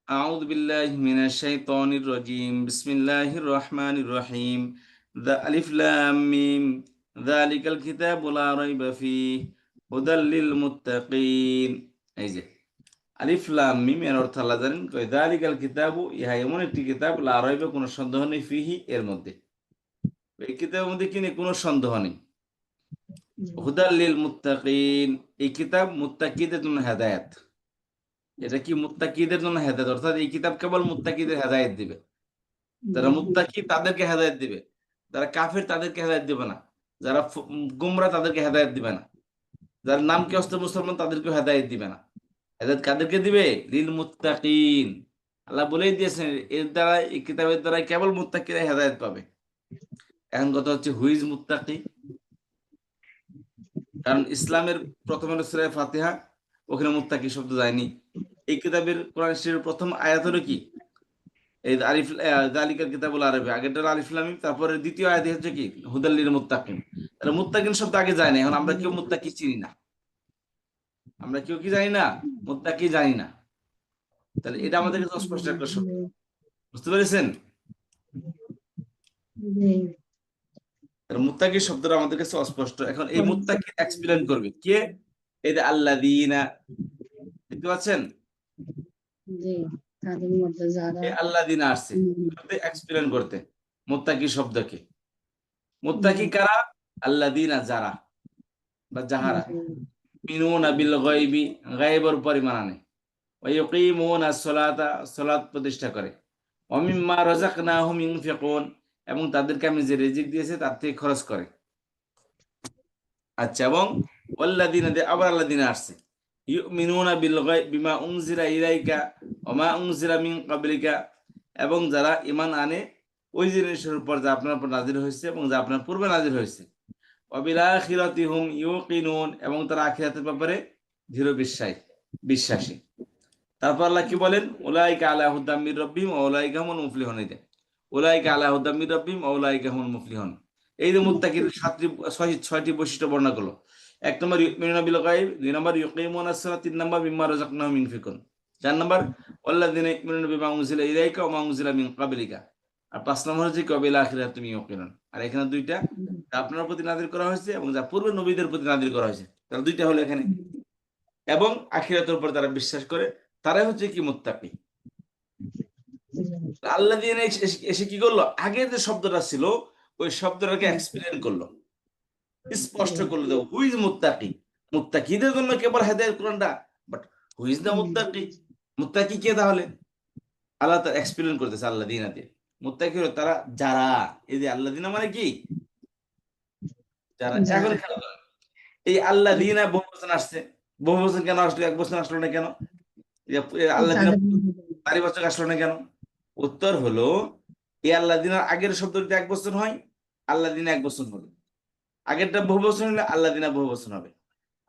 আউযু বিল্লাহি মিনাশ শাইতানির রাজীম, বিসমিল্লাহির রহমানির রহিম, আলিফ লাম মিম, যালিকাল কিতাবু লা রাইবা ফীহি হুদাল লিল মুত্তাকিন। এই যে আলিফ লাম মিম এর অর্থ আল্লাহ জানেন, যালিকাল কিতাবু, ইহা এমন একটি কিতাব, লা রাইবা কোনো সন্দেহ নেই, ফীহি এর মধ্যে, এই কিতাবের মধ্যে কি নেই, কোনো সন্দেহ নেই। হুদাল লিল মুত্তাকিন, এই কিতাব মুত্তাকিদের জন্য হেদায়েত। এটা কি মুত্তাকিদের জন্য হেদায়েত, অর্থাৎ এই কিতাব কেবল মুত্তাকিদের হেদায়েত দিবে। যারা মুত্তাকি তাদেরকে হেদায়েত দিবে, যারা কাফের তাদেরকে হেদায়েত দিবে না, যারা গোমরা তাদেরকে হেদায়েত দিবে না, যারা নাম কি অস্ত মুসলমান তাদেরকে হেদায়েত দিবে না। হেদায়েত কাদেরকে দিবে? লিল মুত্তাকিন। আল্লাহ বলেই দিয়েছেন, এর দ্বারা, এই কিতাবের দ্বারা কেবল মুত্তাকিরা হেদায়েত পাবে। এখন কথা হচ্ছে, হুইজ মুত্তাকি? কারণ ইসলামের প্রথম হলো সূরা ফাতিহা, ওখানে মুত্তাকি শব্দ যায়নি। এই কিতাবের, কোরআন শরীফের প্রথম আয়াত হলো কি, এই আলিফ, যালিকাল কিতাবুল আরবি, আগেরটা আলিফ লাম মিম, তারপরে দ্বিতীয় আয়াত হচ্ছে কি হুদাল লিল মুত্তাকিন। তাহলে মুত্তাকিন শব্দ আগে যায় না। এখন আমরা কেউ মুত্তাকি চিনি না, আমরা কেউ কি জানি না, মুত্তাকি জানি না। তাহলে এটা আমাদের কাছে অস্পষ্ট একটা শব্দ, বুঝতে পেরেছেন? জি মুত্তাকি শব্দটা আমাদের কাছে অস্পষ্ট। এখন এই মুত্তাকি এক্সপ্লেন করবে কে? এই যে আল্লাযীনা, দেখতে পাচ্ছেন? জি তাদের মধ্যে যারা এই আল্লাযীনা আসছে এক্সপ্লেন করতে মুত্তাকি শব্দকে। মুত্তাকি কারা? আল্লাযীনা, যারা বা যাহারা মিনুনা বিল গায়বি, গায়বের পরিমাণ আনে, ওয়া ইউকিমুনা সলাতা, সালাত প্রতিষ্ঠা করে, ওয়া মিম্মা রাযাকনাহুম ইউনফিকুন, এবং তাদেরকে আমি যে রিজিক দিয়েছি তার থেকে খরচ করে। আচ্ছা, এবং ওয়াল্লাযীনা, আবার আল্লাযীনা আসছে, ইউমিনুনা বিল গায়ব বিমা উনজিলা ইলাইকা ওয়া মা উনজিলা মিন ক্বাবলিকা, এবং যারা ঈমান আনে ওই জিনিসের উপর যা আপনার উপর নাযিল হয়েছে এবং যা আপনার পূর্বে নাযিল হয়েছে, ওয়া বিল আখিরাতি হুম ইউকিনুন, এবং তারা আখিরাতের ব্যাপারে দৃঢ় বিশ্বাসী। তারপর আল্লাহ কি বলেন? উলাইকা আলা হুদাম মির রাব্বিহিম ওয়া উলাইকা হুমুল মুফলিহুন। এই যে উলাইকা আলা হুদাম মির রাব্বিহিম ওয়া উলাইকা হুমুল মুফলিহুন, এই যে মুত্তাকির ছয়টি বৈশিষ্ট্য বর্ণনা করলো। 1 নম্বর ইউমিনুনা বিল গায়ব, 2 নম্বর ইউকিমুনাস সালাত, 3 নম্বর মিম্মা রাযাকনাহুম ইউনফিকুন, 4 নম্বর ওয়াল্লাযিনা ইউমিনুনা বিমা উনজিলা ইলাইকা ওয়া মা উনজিলা মিন ক্বাবলিকা, আর 5 নম্বর হচ্ছে ওয়া বিল আখিরাতি হুম ইউকিনুন। আর এখানে দুইটা, যা আপনার প্রতি নাযিল করা হয়েছে এবং যা পূর্বে নবীদের প্রতি নাযিল করা হয়েছে, তাহলে দুইটা হলো এখানে। এবং আখিরাতের উপর তারা বিশ্বাস করে, তারাই হচ্ছে কি মুত্তাকি। আল্লাহ দিয়ে এসে কি করলো? আগের যে শব্দটা ছিল ওই শব্দটাকে এক্সপ্লেন করলো, স্পষ্ট করলো। দেখো, হু ইজ মুত্তাকি, মুত্তাকিদের জন্য কেবল হেদায়েত কোরআনটা, বাট হু ইজ দ্য মুত্তাকি, মুত্তাকি কে তাহলে? আল্লাহ তার এক্সপ্লেন করতেছে আল্লাহ দিনা দিয়ে। মুত্তাকি হলো তারা যারা, এই যে আল্লাহ দিনা মানে কি? যারা। এখন খেয়াল করেন, এই আল্লাহ দিনা বহুবচন আসছে, বহুবচন কেন আসলো? এক বচন আসলো না কেন? আল্লাহ দিনা নারীবাচক আসলো না কেন? উত্তর হলো, এই আল্লাহ দিনার আগের শব্দ যদি এক বচন হয়, আল্লাহ দিনা এক বচন হবে। আগেরটা বহু বচন হলে আল্লাহ দিনা বহু বচন হবে।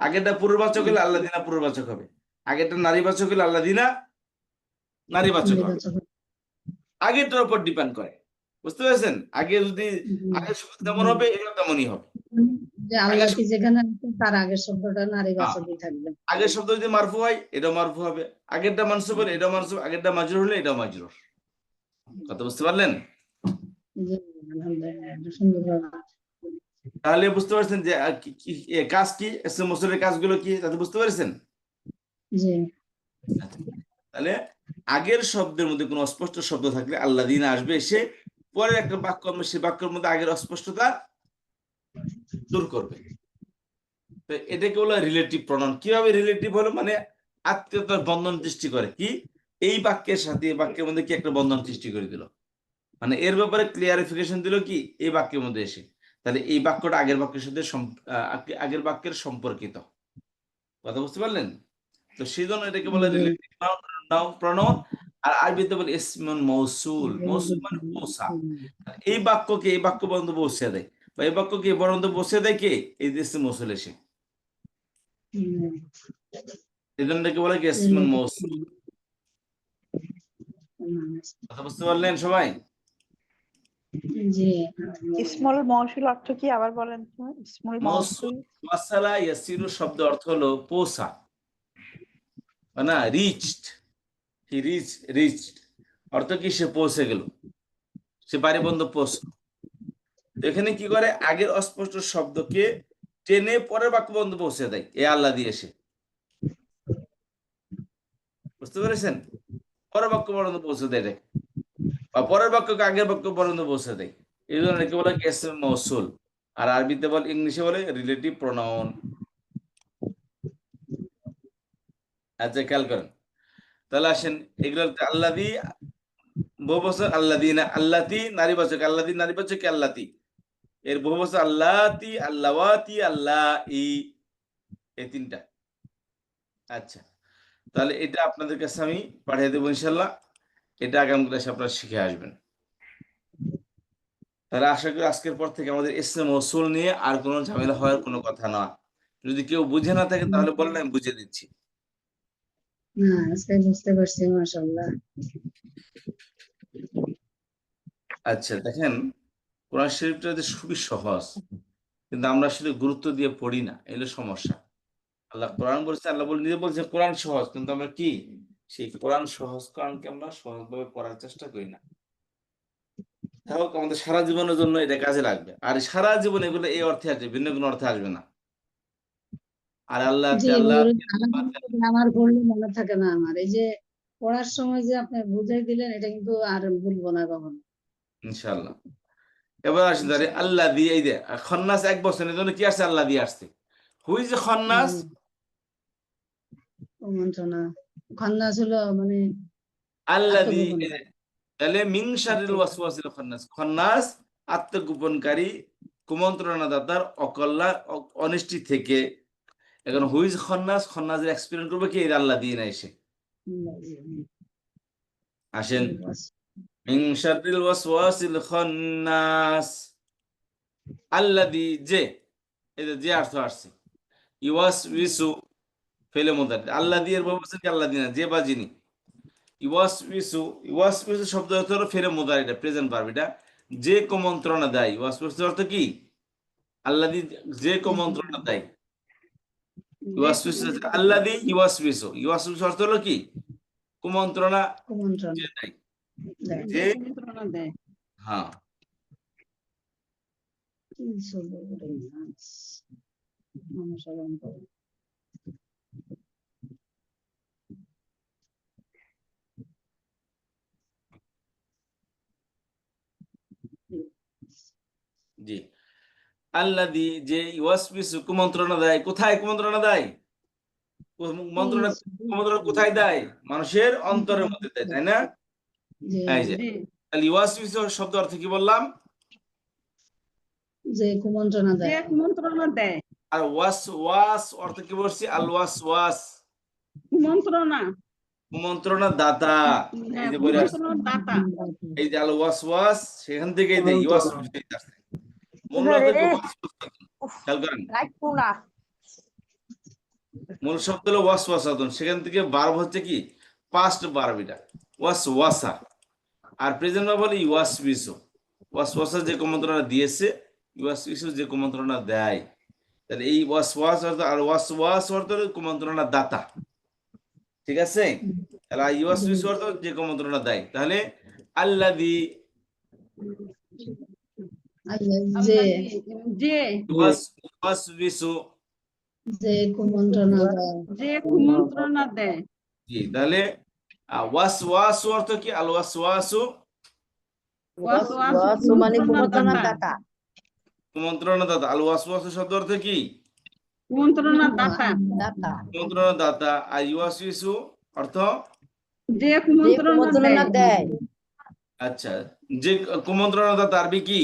আগেরটা পুরুষবাচক হলে আল্লাহ দিনা পুরুষবাচক হবে। আগেরটা নারীবাচক হলে আল্লাহ দিনা নারীবাচক হবে। আগেরটার উপর ডিপেন্ড করে, বুঝতে পেরেছেন? আগে যদি আগের শব্দ কেমন হবে, এটা তেমনই হবে। যে আল্লাহ কি যেখানে আছে তার আগের শব্দটা নারীবাচকই থাকবে। আগের শব্দ যদি মারফু হয়, এটাও মারফু হবে। আগেরটা মানসুব হলে এটাও মানসুব, আগেরটা মাজরুর হলে এটাও মাজরুর। কথা বুঝতে পারলেন? জি আলহামদুলিল্লাহ, এটা সুন্দর বলা। তাহলে বুঝতে পারছেন যে কাজ কি, ইসমে মৌসুলের কাজগুলো কি, তাতে বুঝতে পেরেছেন? জি তাহলে আগের শব্দের মধ্যে কোনো অস্পষ্ট শব্দ থাকলে আল্লাযীনা আসবে, এসে পরের একটা বাক্য হবে, সেই বাক্যের মধ্যে আগের অস্পষ্টতা দূর করবে। তো এটাকে বলা রিলেটিভ প্রনাউন। কিভাবে রিলেটিভ হলো? মানে আত্মীয়তার বন্ধন সৃষ্টি করে। কি? এই বাক্যের সাথে এই বাক্যের মধ্যে কি একটা বন্ধন সৃষ্টি করে দিল, মানে এর ব্যাপারে ক্লিয়ারিফিকেশন দিল কি এই বাক্যের মধ্যে এসে। তাহলে এই বাক্যটা আগের বাক্যের সাথে আগের বাক্যের সম্পর্কিত। কথা বুঝতে পারলেন? তো সেই জন্য এটাকে বলে রিলেটিভ প্রনাউন। আর আরবিতে বলে ইসমুন মৌসুল। মৌসুল মানে পৌঁছা। এই বাক্যকে এই বাক্য পর্যন্ত পৌঁছে দেয়, বা এই বাক্যকে এই পর্যন্ত পৌঁছে দেয় কে? এই ইসমে মৌসুল এসে। এই জন্য এটাকে বলে কি ইসমুন মৌসুল। কথা বুঝতে পারলেন সবাই? জি ইসমুল মৌসুল অর্থ কি আবার বলেন তো? ইসমুল মৌসুল ওয়াসালা ইয়াসিরু শব্দ অর্থ হলো পৌঁছা, না রিচড। হি রিচড অর্থ কি? সে পৌঁছে গেল, সে বাড়ি বন্ধ পৌঁছল। এখানে কি করে? আগের অস্পষ্ট শব্দকে টেনে পরের বাক্য বন্ধ পৌঁছে দেয় এ আল্লাহ দিয়ে এসে। বুঝতে পেরেছেন? পরের বাক্য পর্যন্ত পৌঁছে দেয় এটাকে, বা পরের বাক্যকে আগের বাক্য পর্যন্ত পৌঁছে দেয়। এই জন্য একে বলে ইসমে মৌসুল। আর আরবিতে বলে, ইংলিশে বলে রিলেটিভ প্রোনাউন। আচ্ছা, খেয়াল করেন। তাহলে আসেন, এগুলো আল্লাযী বহুবচন, আল্লাযীনা, আল্লাতী নারীবাচক, আল্লাযী নারীবাচক, আল্লাতী এর বহুবচন আল্লাতী, আল্লাওয়াতী, আল্লাঈ, এই তিনটা। আচ্ছা, তাহলে এটা আপনাদের কাছে আমি পাঠিয়ে দেবো ইনশাল্লাহ। এটা আগামী ক্লাসে আপনারা শিখে আসবেন। তাহলে আশা করি আজকের পর থেকে আমাদের ইসমে মৌসুল নিয়ে আর কোনো ঝামেলা হওয়ার কোনো কথা না। যদি কেউ বুঝে না থাকে তাহলে বলেন, আমি বুঝিয়ে দিচ্ছি। না আজকে বুঝতে পারছি, মাশাআল্লাহ। আচ্ছা, দেখেন, কোরআন শরীফটা যে খুবই সহজ, কিন্তু আমরা আসলে গুরুত্ব দিয়ে পড়ি না, এলো সমস্যা। আল্লাহ কোরআন বলছে, আল্লাহ নিজে বলছে কোরআন সহজ, কিন্তু আমরা কি সেই কোরআন সহজকরণকে আমরা সহজভাবে পড়ার চেষ্টা করি না। হোক আমাদের সারা জীবনের জন্য এটা কাজে লাগবে, আর সারা জীবন এগুলো এই অর্থে আসবে, ভিন্ন কোনো অর্থে আসবে না। আর আল্লাহ জি আল্লাহ আমার পড়লে মনে থাকে না আমার, এই যে পড়ার সময় যে আপনি বুঝাই দিলেন এটা কিন্তু আর ভুলবো না কখনো। ইনশাআল্লাহ। এবার আসি ধরে আল্লাহ দিয়ে, এই যে খন্নাস 1 বছরের জন্য কি আসছে, আল্লাহ দিয়ে আসছে। হুই যে খন্নাস, কুমন্ত্রণা, খন্নাস হলো মানে আল্লাহ দিয়ে, আত্মগোপন। তাহলে মিন শারিল ওয়াসওয়াসিল খন্নাস, খন্নাস আত্মগোপনকারী, কুমন্ত্রণাদাতার অকল্যাণ অনিষ্টি থেকে। এখন হুইজ খন্নাস, খন্নাসের এক্সপেরিয়েন্স করবে কি, আল্লাহ দিয়ে না এসে। আসেন মিন শারিল ওয়াসওয়াসিল খন্নাস, আল্লাযী যে, এই যে অর্থ আসছে ইওয়াসউইসু ফেলে মুদার, আল্লাহ দিয়ে বলছেন কি আল্লাহ দিয়ে না, যে বা যিনি। ইওয়াসউইসু শব্দ অর্থ হলো ফেলে মুদার, এটা প্রেজেন্ট ভার্ব, এটা যে কুমন্ত্রণা দেয়। ইওয়াসউইসু অর্থ কি, আল্লাযী যে কুমন্ত্রণা দেয়। ইওয়াসউইসু আল্লাযী ইওয়াসউইসু, ইওয়াসউইসু অর্থ হলো কি, কুমন্ত্রণা কুমন্ত্রণা যে দেয়, দেয়। যে, কুমন্ত্রণা দেয়। হ্যাঁ। জি, আল্লাযী যে ইওয়াসউইসু কুমন্ত্রণা দেয়, কোথায় কুমন্ত্রণা দেয়, কুমন্ত্রণা কোথায় দেয়, মানুষের অন্তরের মধ্যে দেয়, তাই না? এই যে জি, ইওয়াসউইসু শব্দ অর্থ কি বললাম, যে কুমন্ত্রণা যে দেয়। কুমন্ত্রণা দেয়, আর ওয়াসওয়াস অর্থ কি বলছি, আল ওয়াসওয়াস কুমন্ত্রণা, কুমন্ত্রণা দাতা। এই হ্যাঁ, যে বলে আসছে, কুমন্ত্রণা দাতা। এই যে আল ওয়াসওয়াস, সেখান থেকে এই যে ইওয়াসউইস আসছে। মূল অর্থ কি, খেয়াল করেন, মূল শব্দ হলো ওয়াসওয়াসাতুন, সেখান থেকে ভার্ব হচ্ছে কি, পাস্ট ভার্ব, এটা ওয়াসওয়াসা। আর প্রেজেন্ট ভার্ব হলো ইওয়াসউইসু। ওয়াসওয়াসা যে কুমন্ত্রণা দিয়েছে, ইওয়াসউইসু যে কুমন্ত্রণা দেয়। তাহলে এই ওয়াসওয়াস অর্থ, আর ওয়াসওয়াস অর্থ হলো কুমন্ত্রণা দাতা, ঠিক আছে? তাহলে ইওয়াসউইসু অর্থ যে কুমন্ত্রণা দেয়। তাহলে আল্লাযী যে যে ইওয়াসউইসু, যে কুমন্ত্রণা দেয়। যে কুমন্ত্রণা দেয়। জি, তাহলে ওয়াসওয়াসু অর্থ কি, আল ওয়াসওয়াসু ওয়াসওয়াসু মানে কুমন্ত্রণা দাতা। কুমন্ত্রণা দাতা। আল ওয়াসওয়াসু শব্দ অর্থ কি, কুমন্ত্রণা দাতা। কুমন্ত্রণা দাতা। আর ইওয়াসউইসু অর্থ, যে কুমন্ত্রণা দেয়। আচ্ছা, যে কুমন্ত্রণা দাতা আরবি কি,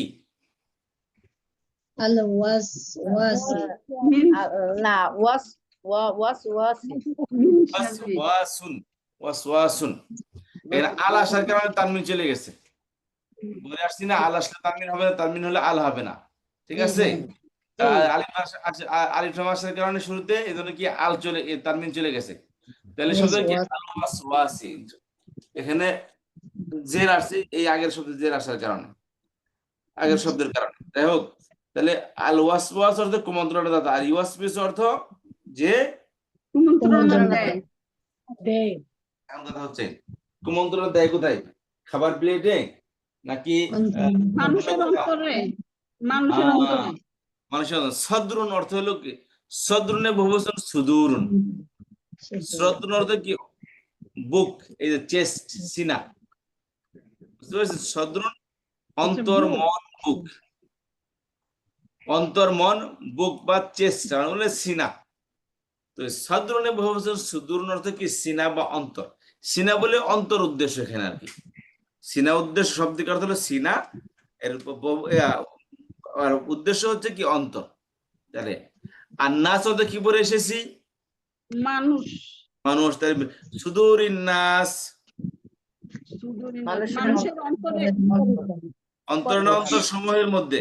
আল ওয়াসওয়াসি। ওয়াসওয়াসুন, ওয়াসওয়াসুন। এখানে আল আসার কারণে তানমিন চলে গেছে, বলে আসছি না, আল আসলে তানমিন হবে না, তানমিন হলে আল হবে না, ঠিক আছে? আলিফ লাম আসার কারণে শুরুতে, এজন্য কি আল চলে, তানমিন চলে গেছে। তাহলে শব্দ কি, আল ওয়াসওয়াসি। এখানে জের আসছে, এই আগের শব্দে জের আসার কারণে, আগের শব্দের কারণে। যাই হোক, তাহলে আল ওয়াসওয়াস অর্থ কুমন্ত্রণা দাতা, আর ইওয়াসউইস অর্থ যে কুমন্ত্রণা দেয়। এখন কথা হচ্ছে, কুমন্ত্রণা দেয় কোথায়, খাবার প্লেটে নাকি মানুষের অন্তরে, মানুষের অন্তরে। মানুষের সদরুন অর্থ হলো কি, সদরুনে বহুবচন সুদূরুন। সদরুন অর্থ কি, বুক, এই যে চেস্ট, সিনা, বুঝতে পারছেন? সদরুন অন্তর, মন, বুক, অন্তর, মন, বুক বা চেস্ট মানে সিনা। তো সদরুনে বহুবচন সুদূরুন অর্থ কি, সিনা বা অন্তর। সিনা বলে অন্তর উদ্দেশ্য এখানে আর কি, সিনা উদ্দেশ্য, শব্দিক অর্থ হলো সিনা, এর আর উদ্দেশ্য হচ্ছে কি, অন্তর। তাহলে আর নাস অর্থ কি বলে এসেছি, মানুষ, মানুষ। তাহলে সুদূরিন নাস, মানুষের অন্তরে, অন্তর না অন্তর সমূহের মধ্যে,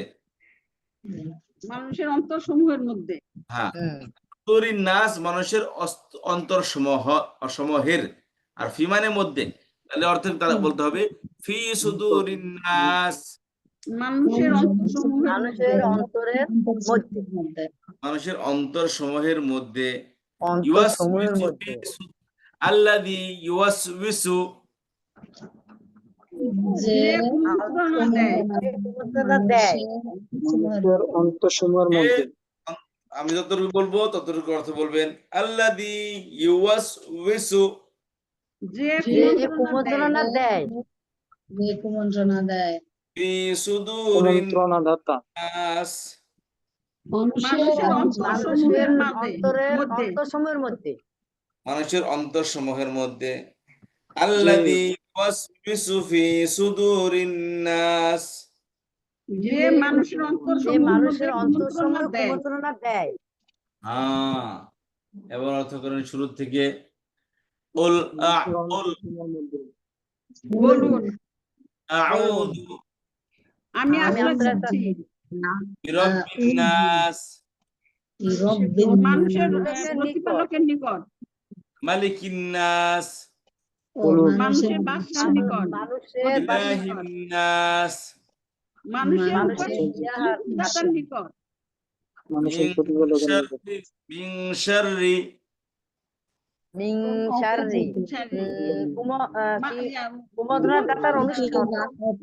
মানুষের অন্তর সমূহের মধ্যে। হ্যাঁ, সুদূরিন নাস মানুষের অন্তর সমূহের, আর ফি মানে মধ্যে, তাহলে অর্থ তারা বলতে হবে ফি সুদূরিন নাস, মানুষের অন্তর সমূহের মধ্যে। মানুষের অন্তর সমূহের মধ্যে। আল্লাযী ইউওয়াসউইসু যে যে কুমন্ত্রণা দেয় মানুষের অন্তঃসমূহের মধ্যে আমি যতটুকু বলবো ততটুকু অর্থ বলবেন আল্লাযী ইউওয়াসউইসু যে যে কুমন্ত্রণা দেয় যে কুমন্ত্রণা দেয় ফি সুদুরিন কুমন্ত্রণাদাতা নাস মানুষের অন্তরসমূহের মধ্যে মানুষের অন্তরসমূহের মধ্যে আল্লাযী ইউওয়াসউইসু ফি সুদুরিন নাস যে মানুষের কুমন্ত্রণা দেয় হ্যাঁ এবার অর্থ করেন শুরু থেকে উল মানুষের উল অন্তঃসমূহের মধ্যে বলুন আউযু আমি আশ্রয় চাচ্ছি বিরাব্বিন নাস রব্বিন মানুষের নাস, প্রতিপালকের নিকট মালিকিন নাস ও বলুন। মানুষের বাদশার নিকট ইলাহিন নাস মানুষের মানুষের দাতার নিকট মানুষের প্রতিপালকের নিকট মিন শাররি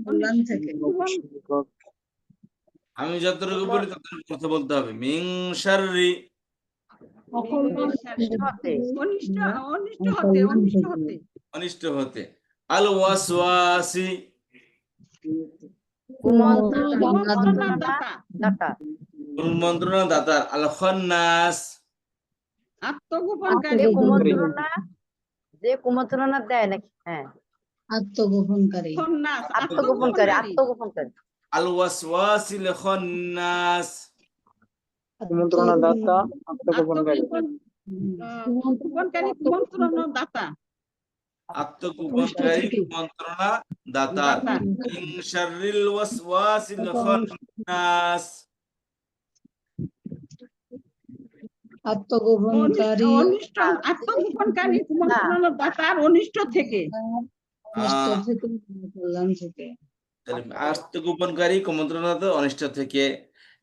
কল্যাণ থেকে নিকট আমি যতটুকু বলি ততটুকু কথা বলতে হবে মিন শাররি অনিষ্ট হতে আল ওয়াসওয়াসি মন্ত্রণা দাতার আল খান্নাস আত্মগোপনকারী যে কুমন্ত্রণা দেয় নাকি হ্যাঁ আত্মগোপনকারী খন্নাস আত্মগোপনকারী আল ওয়াসওয়াসিল খান্নাস কুমন্ত্রণাদাতা আত্মগোপনকারী কুমন্ত্রণা দাতা আত্মগোপনকারী মন্ত্রণা দাতার মিন শাররিল ওয়াসওয়াসিল খান্নাস আত্মগোপনকারী আত্মগোপনকারী কুমন্ত্রণা দাতার অনিষ্ট থেকে অনিষ্ট থেকে কল্যাণ থেকে আত্মগোপনকারী কুমন্ত্রণা দাতার অনিষ্ট থেকে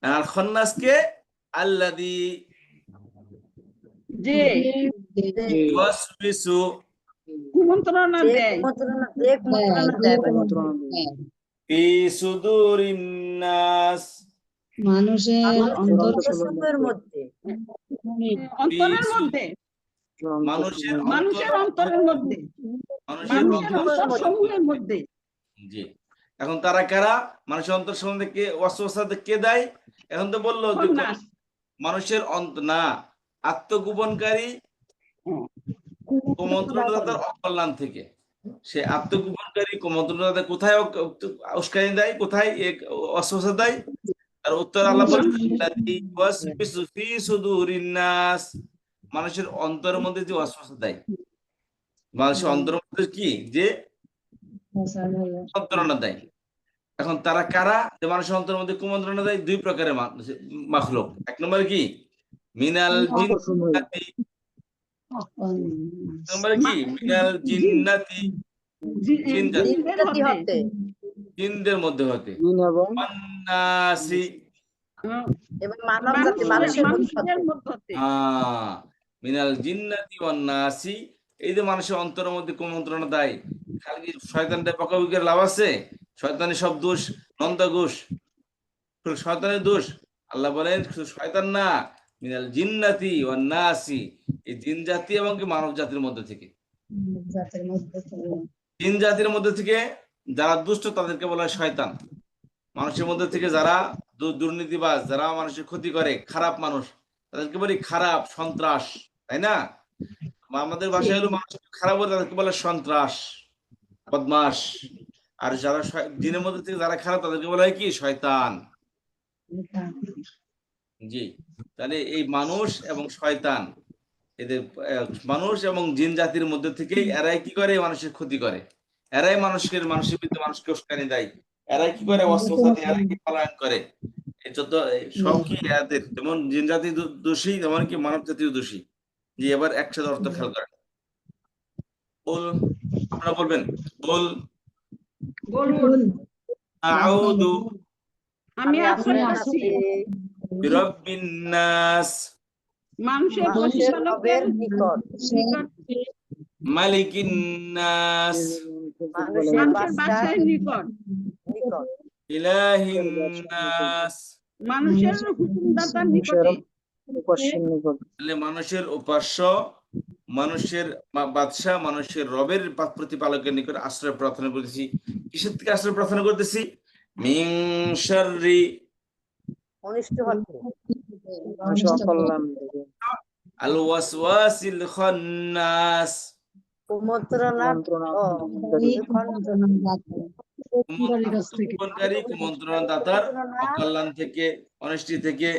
আর খান্নাসকে আল্লাযী যে ইউওয়াসউইসু কুমন্ত্রণা দেয় কুমন্ত্রণা ফি সুদুরিন নাস মানুষের অন্তরসমূহের মধ্যে অন্তরের মধ্যে মানুষের অন্তরের মধ্যে মানুষের সমূহের মধ্যে জি এখন তারা কারা মানুষের অন্তর সম্বন্ধে কে ওয়াসওয়াসা কে দেয় এখন তো বললো যে খন্নাস মানুষের না আত্মগোপনকারী কুমন্ত্রণাদাতার অকল্যাণ থেকে সে আত্মগোপনকারী কুমন্ত্রণাদাতা কোথায় উস্কানি দেয় কোথায় ওয়াসওয়াসা দেয় তার উত্তর আল্লাহ বলেন আল্লাযী ইউওয়াসউইসু ফি সুদুরিন নাস মানুষের অন্তরের মধ্যে যে ওয়াসওয়াসা দেয় মানুষের অন্তরের মধ্যে কি যে কুমন্ত্রণা দেয় এখন তারা কারা যে মানুষের অন্তরের মধ্যে কুমন্ত্রণা দেয় দুই প্রকারের মাখলুক এক নম্বর কি মিনাল জিন্নাতি এক নম্বর কি মিনাল জিন্নাতি জিনদের মধ্যে হতে জিন এবং ওয়ান্নাসি এবং মানব জাতি মানুষের মধ্যে মিনাল জিন্নাতি ওয়ান্নাসি এই যে মানুষের অন্তরের মধ্যে কুমন্ত্রণা দেয় খালি কি শয়তানটা বকাবকির লাভ আছে শয়তানের সব দোষ নন্দা ঘোষ শয়তানের দোষ আল্লাহ বলেন শুধু শয়তান না মিনাল জিন্নাতি ওয়ান্নাসি এই জিন জাতি এবং মানব জাতির মধ্যে থেকে জাতির মধ্যে থেকে জিন জাতির মধ্যে থেকে যারা দুষ্ট তাদেরকে বলা হয় শয়তান মানুষের মধ্যে থেকে যারা দুর্নীতিবাজ যারা মানুষের ক্ষতি করে খারাপ মানুষ তাদেরকে বলি খারাপ সন্ত্রাস তাই না আমাদের ভাষায় হলো মানুষ খারাপ বলে তাদেরকে বলে সন্ত্রাস বদমাস আর যারা জিনের মধ্যে থেকে যারা খারাপ তাদেরকে বলা হয় কি শয়তান জি তাহলে এই মানুষ এবং শয়তান এদের মানুষ এবং জিন জাতির মধ্যে থেকেই এরাই কি করে মানুষের ক্ষতি করে এরাই মানুষের বিরুদ্ধে মানুষকে উস্কানি দেয় এরাই কি করে ওয়াসওয়াসা দেয় এরাই কি পলায়ন করে এই যত সব কি এদের যেমন জিন জাতি দোষী তেমন কি মানব জাতিও দোষী জি এবার একসাথে অর্থ খেয়াল করেন বল আপনারা বলবেন বলুন আউযু আমি আশ্রয় চাচ্ছি বিরাব্বিন নাস মানুষের মানুষের প্রতিপালকের রবের নিকট নিকট মালিকিন নাস, মানুষের মানুষের বাদশার বাদশাহের নিকট নিকট ইলাহিন নাস। মানুষের হুকুমদাতার নিকটে উপাস্যের নিকট তাহলে মানুষের উপাস্য, মানুষের বাদশাহ, মানুষের রবের প্রতিপালকের নিকট আশ্রয় প্রার্থনা করতেছি। কিসের থেকে আশ্রয় প্রার্থনা করতেছি? মিন শাররি অনিষ্ট হতে মানুষের অকল্যাণ থেকে আল ওয়াসওয়াসিল খান্নাস, কুমন্ত্রণা মন্ত্রণা ও কুমন্ত্রণকারী, কুমন্ত্রণাদাতার অকল্যাণ থেকে, অনিষ্টি থেকে।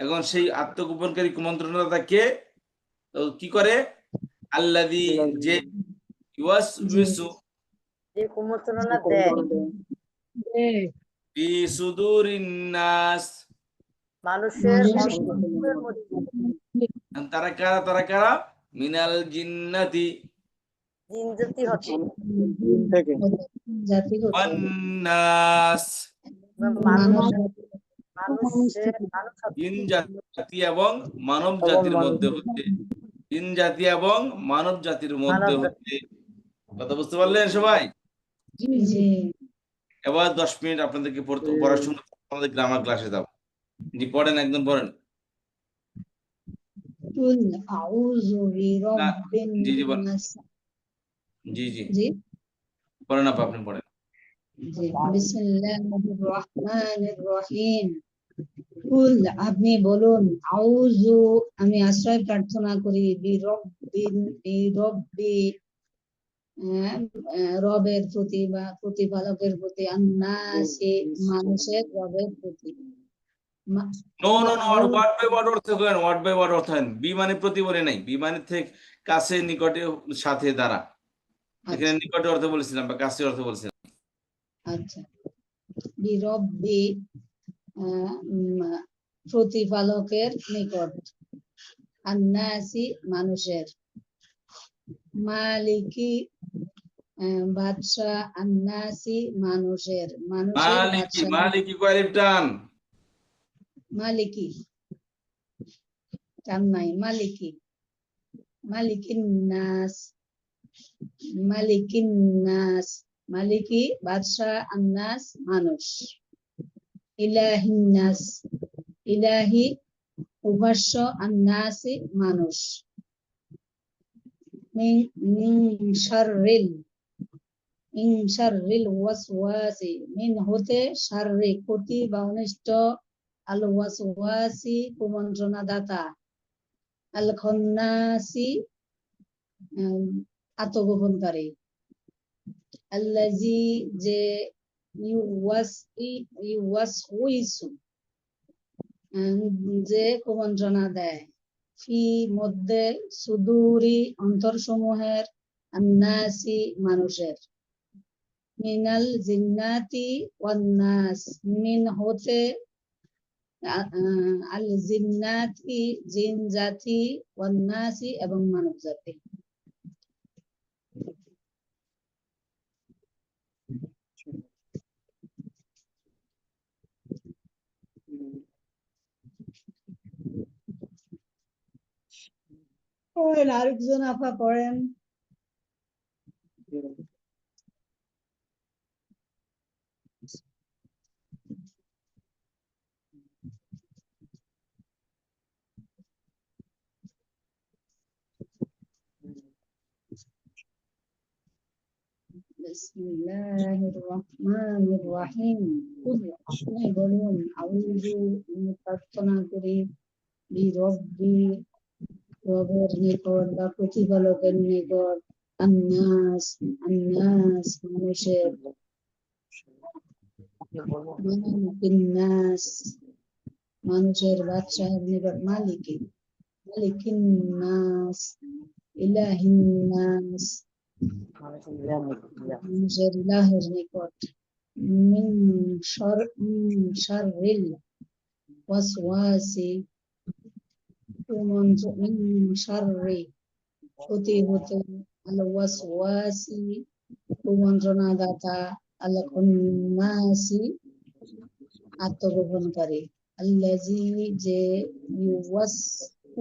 এখন সেই আত্মগোপনকারী কুমন্ত্রণাদাতা কে? তো কি করে? আল্লাযী, যে ইউয়াসউইসু যে কুমন্ত্রণা দেয় ফি সুদুরিন নাস। মানুষের অন্তরের মধ্যে তারা কারা? তারা কারা? মিনাল জিন্নাতি জিন জাতি হতে দিন থেকে জাতি ওয়ান নাস, মানুষ মানুষের মানুষ হতে জিন জাতি এবং মানব জাতির মধ্যে হতে, জিন জাতি এবং মানব জাতির মধ্যে মানব জাতি। হতে। কথা বুঝতে পারলেন সবাই? জি এবার 10 মিনিট আপনাদেরকে পড়ার সময় আমাদের গ্রামার ক্লাসে যাবো। জি পড়েন, একদম পড়েন। কুল আউযু বিরাব্বিন জি, জি, বলেন। নাস। জি জি জি পড়েন আপনি পড়েন। জি বিসমিল্লাহির রহমানির রহিম। কুল, আপনি বলুন, আউযু, আমি আশ্রয় প্রার্থনা করি, বিরব্বি, রবের প্রতি বা প্রতিপালকের প্রতি, আন্নাসি, মানুষের রবের প্রতি। No no no, word by word অর্থ করেন, ওয়ার্ড বাই ওয়ার্ড অর্থ করেন। বি মানে প্রতি বলে নাই, বি মানে থেকে কাছে, নিকটে, সাথে, দ্বারা। এখানে নিকটে অর্থ বলেছিলাম বা কাছে অর্থ বলেছিলাম। আচ্ছা, বিরব্বি, প্রতিপালকের নিকট, আন্নাসি, মানুষের, মালিকি, বাদশাহ, আন্নাসি, মানুষের মালিকি, বাদশাহ, মালিকি কয়ের টান। মালিকি টান নাই, মালিকি, মালিকিন নাস, মালিকিন নাস, মালিকি বাদশাহ, আন্নাস মানুষ, ইলাহিন নাস, ইলাহি উপাস্য, আন্নাসি মানুষ, মিন শাররিল ওয়াসওয়াসি, মিন হতে, শাররি ক্ষতি বা অনিষ্ট, আল ওয়াসওয়াসি কুমন্ত্রণা দাতা, আল খন্নাসি আত্মগোপনকারী, আল্লাযী যে ইউওয়াসউইসু যে কুমন্ত্রণা দেয়, ফি মধ্যে, সুদুরি অন্তরসমূহের, আন্নাসি মানুষের, মিনাল জিন্নাতি ওয়ান নাস, মিন হতে, আল জিন্নাতি জিন জাতি, ওয়ান নাসি এবং মানব জাতি। আরেকজন আপা পড়েন। বিসমিল্লাহির রহমানির রহিম। আপনি বলুন, আউযু, আমি প্রার্থনা করি, বিরব্বি, রবের নিকট বা প্রতিপালকের নিকট, আন্নাস, আন্নাস মানুষের, মালিকিন নাস, মানুষের বাদশাহের নিকট, মালিকি, মালিকিন নাস, ইলাহিন নাস, মানুষের ইলাহের নিকট, মিন শাররিল ওয়াসওয়াসি, মিন শাররি ক্ষতি হতে, আল ওয়াসওয়াসি কুমন্ত্রণা দাতা, আল খন্নাসি আত্মগোপনকারী, আল্লাযী যে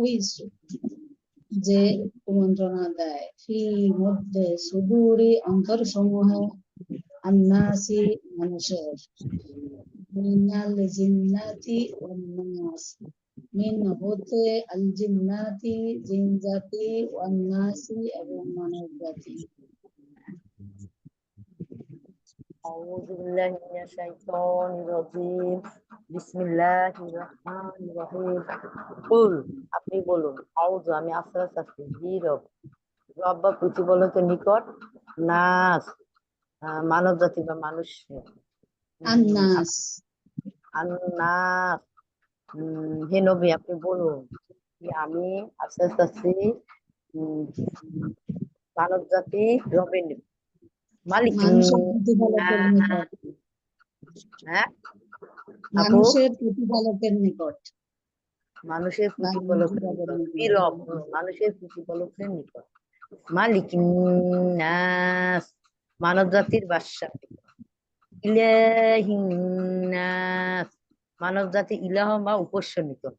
উইসু যে কুমন্ত্রণা দেয় ফি মধ্যে সুদূরে অন্তর সমূহে আন্নাসি মানুষের মিনাল জিন্নাতি ওয়ান নাস মিন হতে আল জিন্নাতি জিন জাতি ওয়ান নাসি এবং মানব জাতি। আউযু বিল্লাহি মিনাশ শাইতানির রাজিম। বিসমিল্লাহির রহমানির রহিম। কুল, আপনি বলুন, আউযু, আমি আশ্রয় চাচ্ছি, রব বা প্রতিপালকের নিকট, নাস, মানব জাতি বা মানুষ, আন্নাস আন্নাস, হে নবী আপনি বলুন যে আমি আশ্রয় চাচ্ছি মানব জাতি রবের নিকট, মালিক, মানুষের প্রতিপালকের নিকট, হ্যাঁ আপু, মানুষের প্রতিপালকের নিকট, মানুষের বা প্রতিপালকের রবের নিকট, নিকট। রব, মানুষের প্রতিপালকের নিকট, মালিক নাস, মানব জাতির বাদশা, ইলাহিন নাস, মানব জাতি ইলাহ বা উপাস্য নিকট,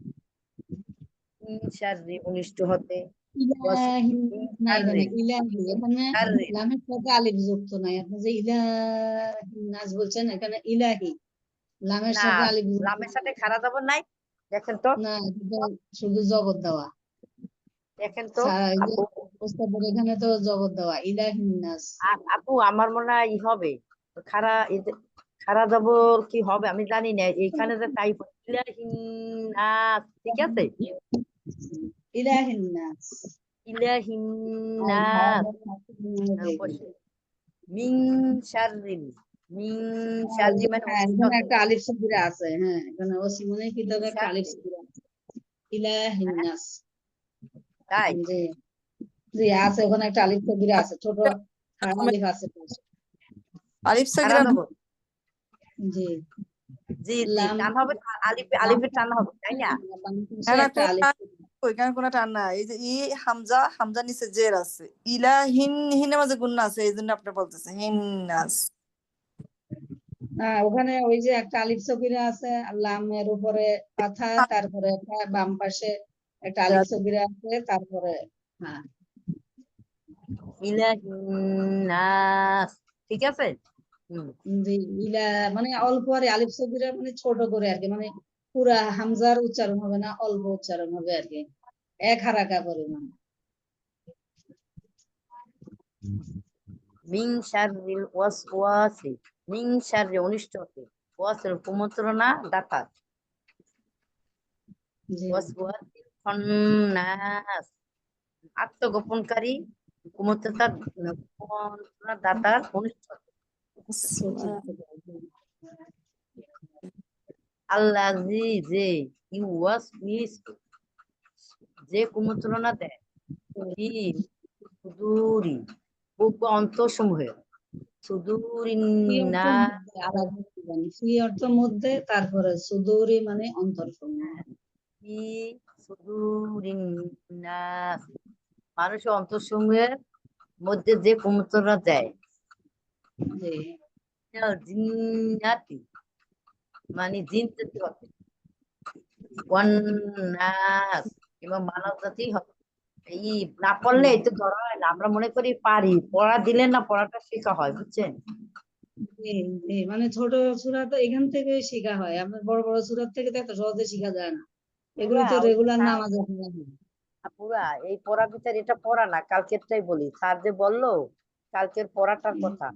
মিন শাররি, অনিষ্ট হতে, ইলাহি না, এখানে ইলাহি, এখানে শাররি, লামের সাথে আলিফ যুক্ত নাই। আপনি যে ইলাহি নাস বলছেন, এখানে ইলাহি লামের না সাথে আলিফ যুক্ত লামের সাথে খাড়া যাব নাই, দেখেন তো, না, এটা তো শুধু জগৎ দেওয়া। দেখেন তো এই যে আপু, প্রস্তাবের এখানে তো জগৎ দেওয়া ইলাহি নাস। আপু আমার মনে হয় ই হবে, খাড়া খাড়া যাব কি হবে আমি জানি না, এখানে যে টাইপ ইলাহিন নাস, ঠিক আছে, ইলাহি নাস ইলাহিন আর নাস, ভাবের সাথে মিন শাররিন, মিন শাররি মানে হ্যাঁ, অনিষ্ট এখানে হতে, একটা আলিফ সাকিরা আছে। হ্যাঁ, এখানে ওসিমনের মিন কিতাবে একটা আলিফ শাররি, সাকিরা আছে, ইলাহি হ্যাঁ নাস। তাই, জি জি, আছে, ওখানে একটা আলিফ সাকিরা আছে, ছোট আলিফ আছে পাশে। আলিফ খাড়া সাকিরা দেব, জি, জি জি, লাম টান হবে, আলিফে লাম আলিফের টান হবে, তাই না, বাম পাশে হ্যাঁ না, একটা আলিফ। ওইখানে কোনো টান না, এই যে হামজা, হামজা নিচে জের আছে, ইলাহিন, হিনের মাঝে গুণ আছে, এই জন্য আপনি বলতেছে হিন্নাস। ওখানে ওই যে একটা আলিফ সাকিরা আছে, আর লামের উপরে পাথা, তারপরে একটা বাম পাশে একটা আলিফ সাকিরা আছে, তারপরে হ্যাঁ ইলাহিন নাস, ঠিক আছে, জি, ইলা মানে অল্প আর আলিফ সাকিরা মানে ছোট করে আর কি, মানে পুরা হামজার উচ্চারণ হবে না, অল্প উচ্চারণ হবে আর কি, এক হারাকা পরিমাণ। মিন শাররিল ওয়াসওয়াসি, মিন শাররি অনিষ্ট হতে, ওয়াসের কুমন্ত্রণা দাতা, জি, ওয়াসওয়াসি খন্নাস, আত্মগোপনকারী, কুমন্ত্রণা দাতার অনিষ্ট হতে, আল্লাযী, যে, ইউওয়াসউইস, যে কুমন্ত্রণা দেয়, ফি সুদূরি, অন্তঃসমূহে, সুদূরিন ফি অর্থ নাস, মধ্যে, আলাদা দিবেন। ফি অর্থ মধ্যে, তারপরে সুদূরি মানে অন্তরসমূহ। ফি সুদূরিন নাস, মানুষের অন্তঃসমূহের মধ্যে যে কুমন্ত্রণা দেয়, জি, জিন্নাতি মানে জিন জাতি হতে, ওয়ান নাস এবং মানব জাতি হতে, এই না পড়লে এই তো ধরা হয় না, আমরা মনে করি পারি, পড়া দিলে না পড়াটা শেখা হয়, বুঝছেন, জি, জি, মানে ছোট সূরা তো এখান থেকে শেখা হয়, আপনার বড় বড় সূরা থেকে তো এত সহজে শেখা যায় না, এগুলো পুরা তো ওই রেগুলার স্যার, নামাজে পড়া হয়। পুরা এই পড়া ভিতরে এটা পড়া না, কালকেরটাই বলি, স্যার যে বললো কালকের পড়াটার কথা,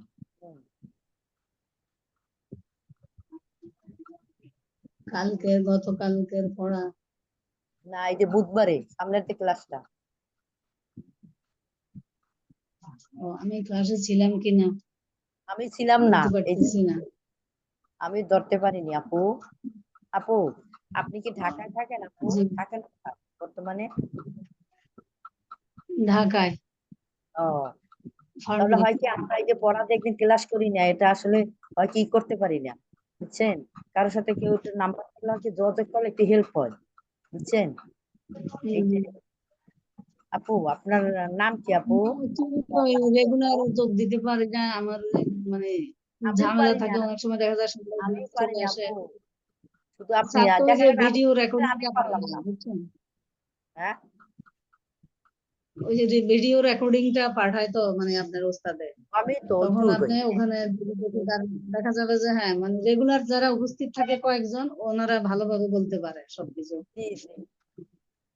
কালকের গতকালকের পড়া। না এই যে বুধবারে সামনের যে ক্লাসটা, আমি ক্লাসে ছিলাম কিনা আমি ছিলাম না, বলতে এই যে পারতেছি না। আমি ধরতে পারিনি আপু, আপু আপনি কি ঢাকায় থাকেন আপু, জি, থাকেন কোথায় বর্তমানে, ঢাকায় ও তাহলে ফার্মগেট। হয় কি আমরা এই যে পড়াতে একদিন ক্লাস করি না, এটা আসলে হয় কি করতে পারি না, বুঝছেন, কারোর সাথে কেউ একটু নাম্বার কি যোগাযোগ করলে একটু হেল্প হয়, বুঝছেন, এই যে আপু আপনার নাম কি আপু, রেগুলার যোগ দিতে পারি না, আমার মানে আমিও ঝামেলা পারি না, থাকে, অনেক সময় দেখা যায় সবাই আমিও পারি চলে না আসে। আপু, শুধু আপনি স্যার তো ওই যে দেখেন আমি ভিডিও রেকর্ডিংটা আমি পারে পারলাম না, না, বুঝছেন, হ্যাঁ ওই যে ভিডিও রেকর্ডিংটা পাঠায় তো মানে আপনার ওস্তাদে, আমি তো তখন জুড়বে আপনি ওখানে দেখা যাবে যে হ্যাঁ মানে রেগুলার যারা উপস্থিত থাকে কয়েকজন ওনারা ভালোভাবে বলতে পারে সবকিছু। জি জি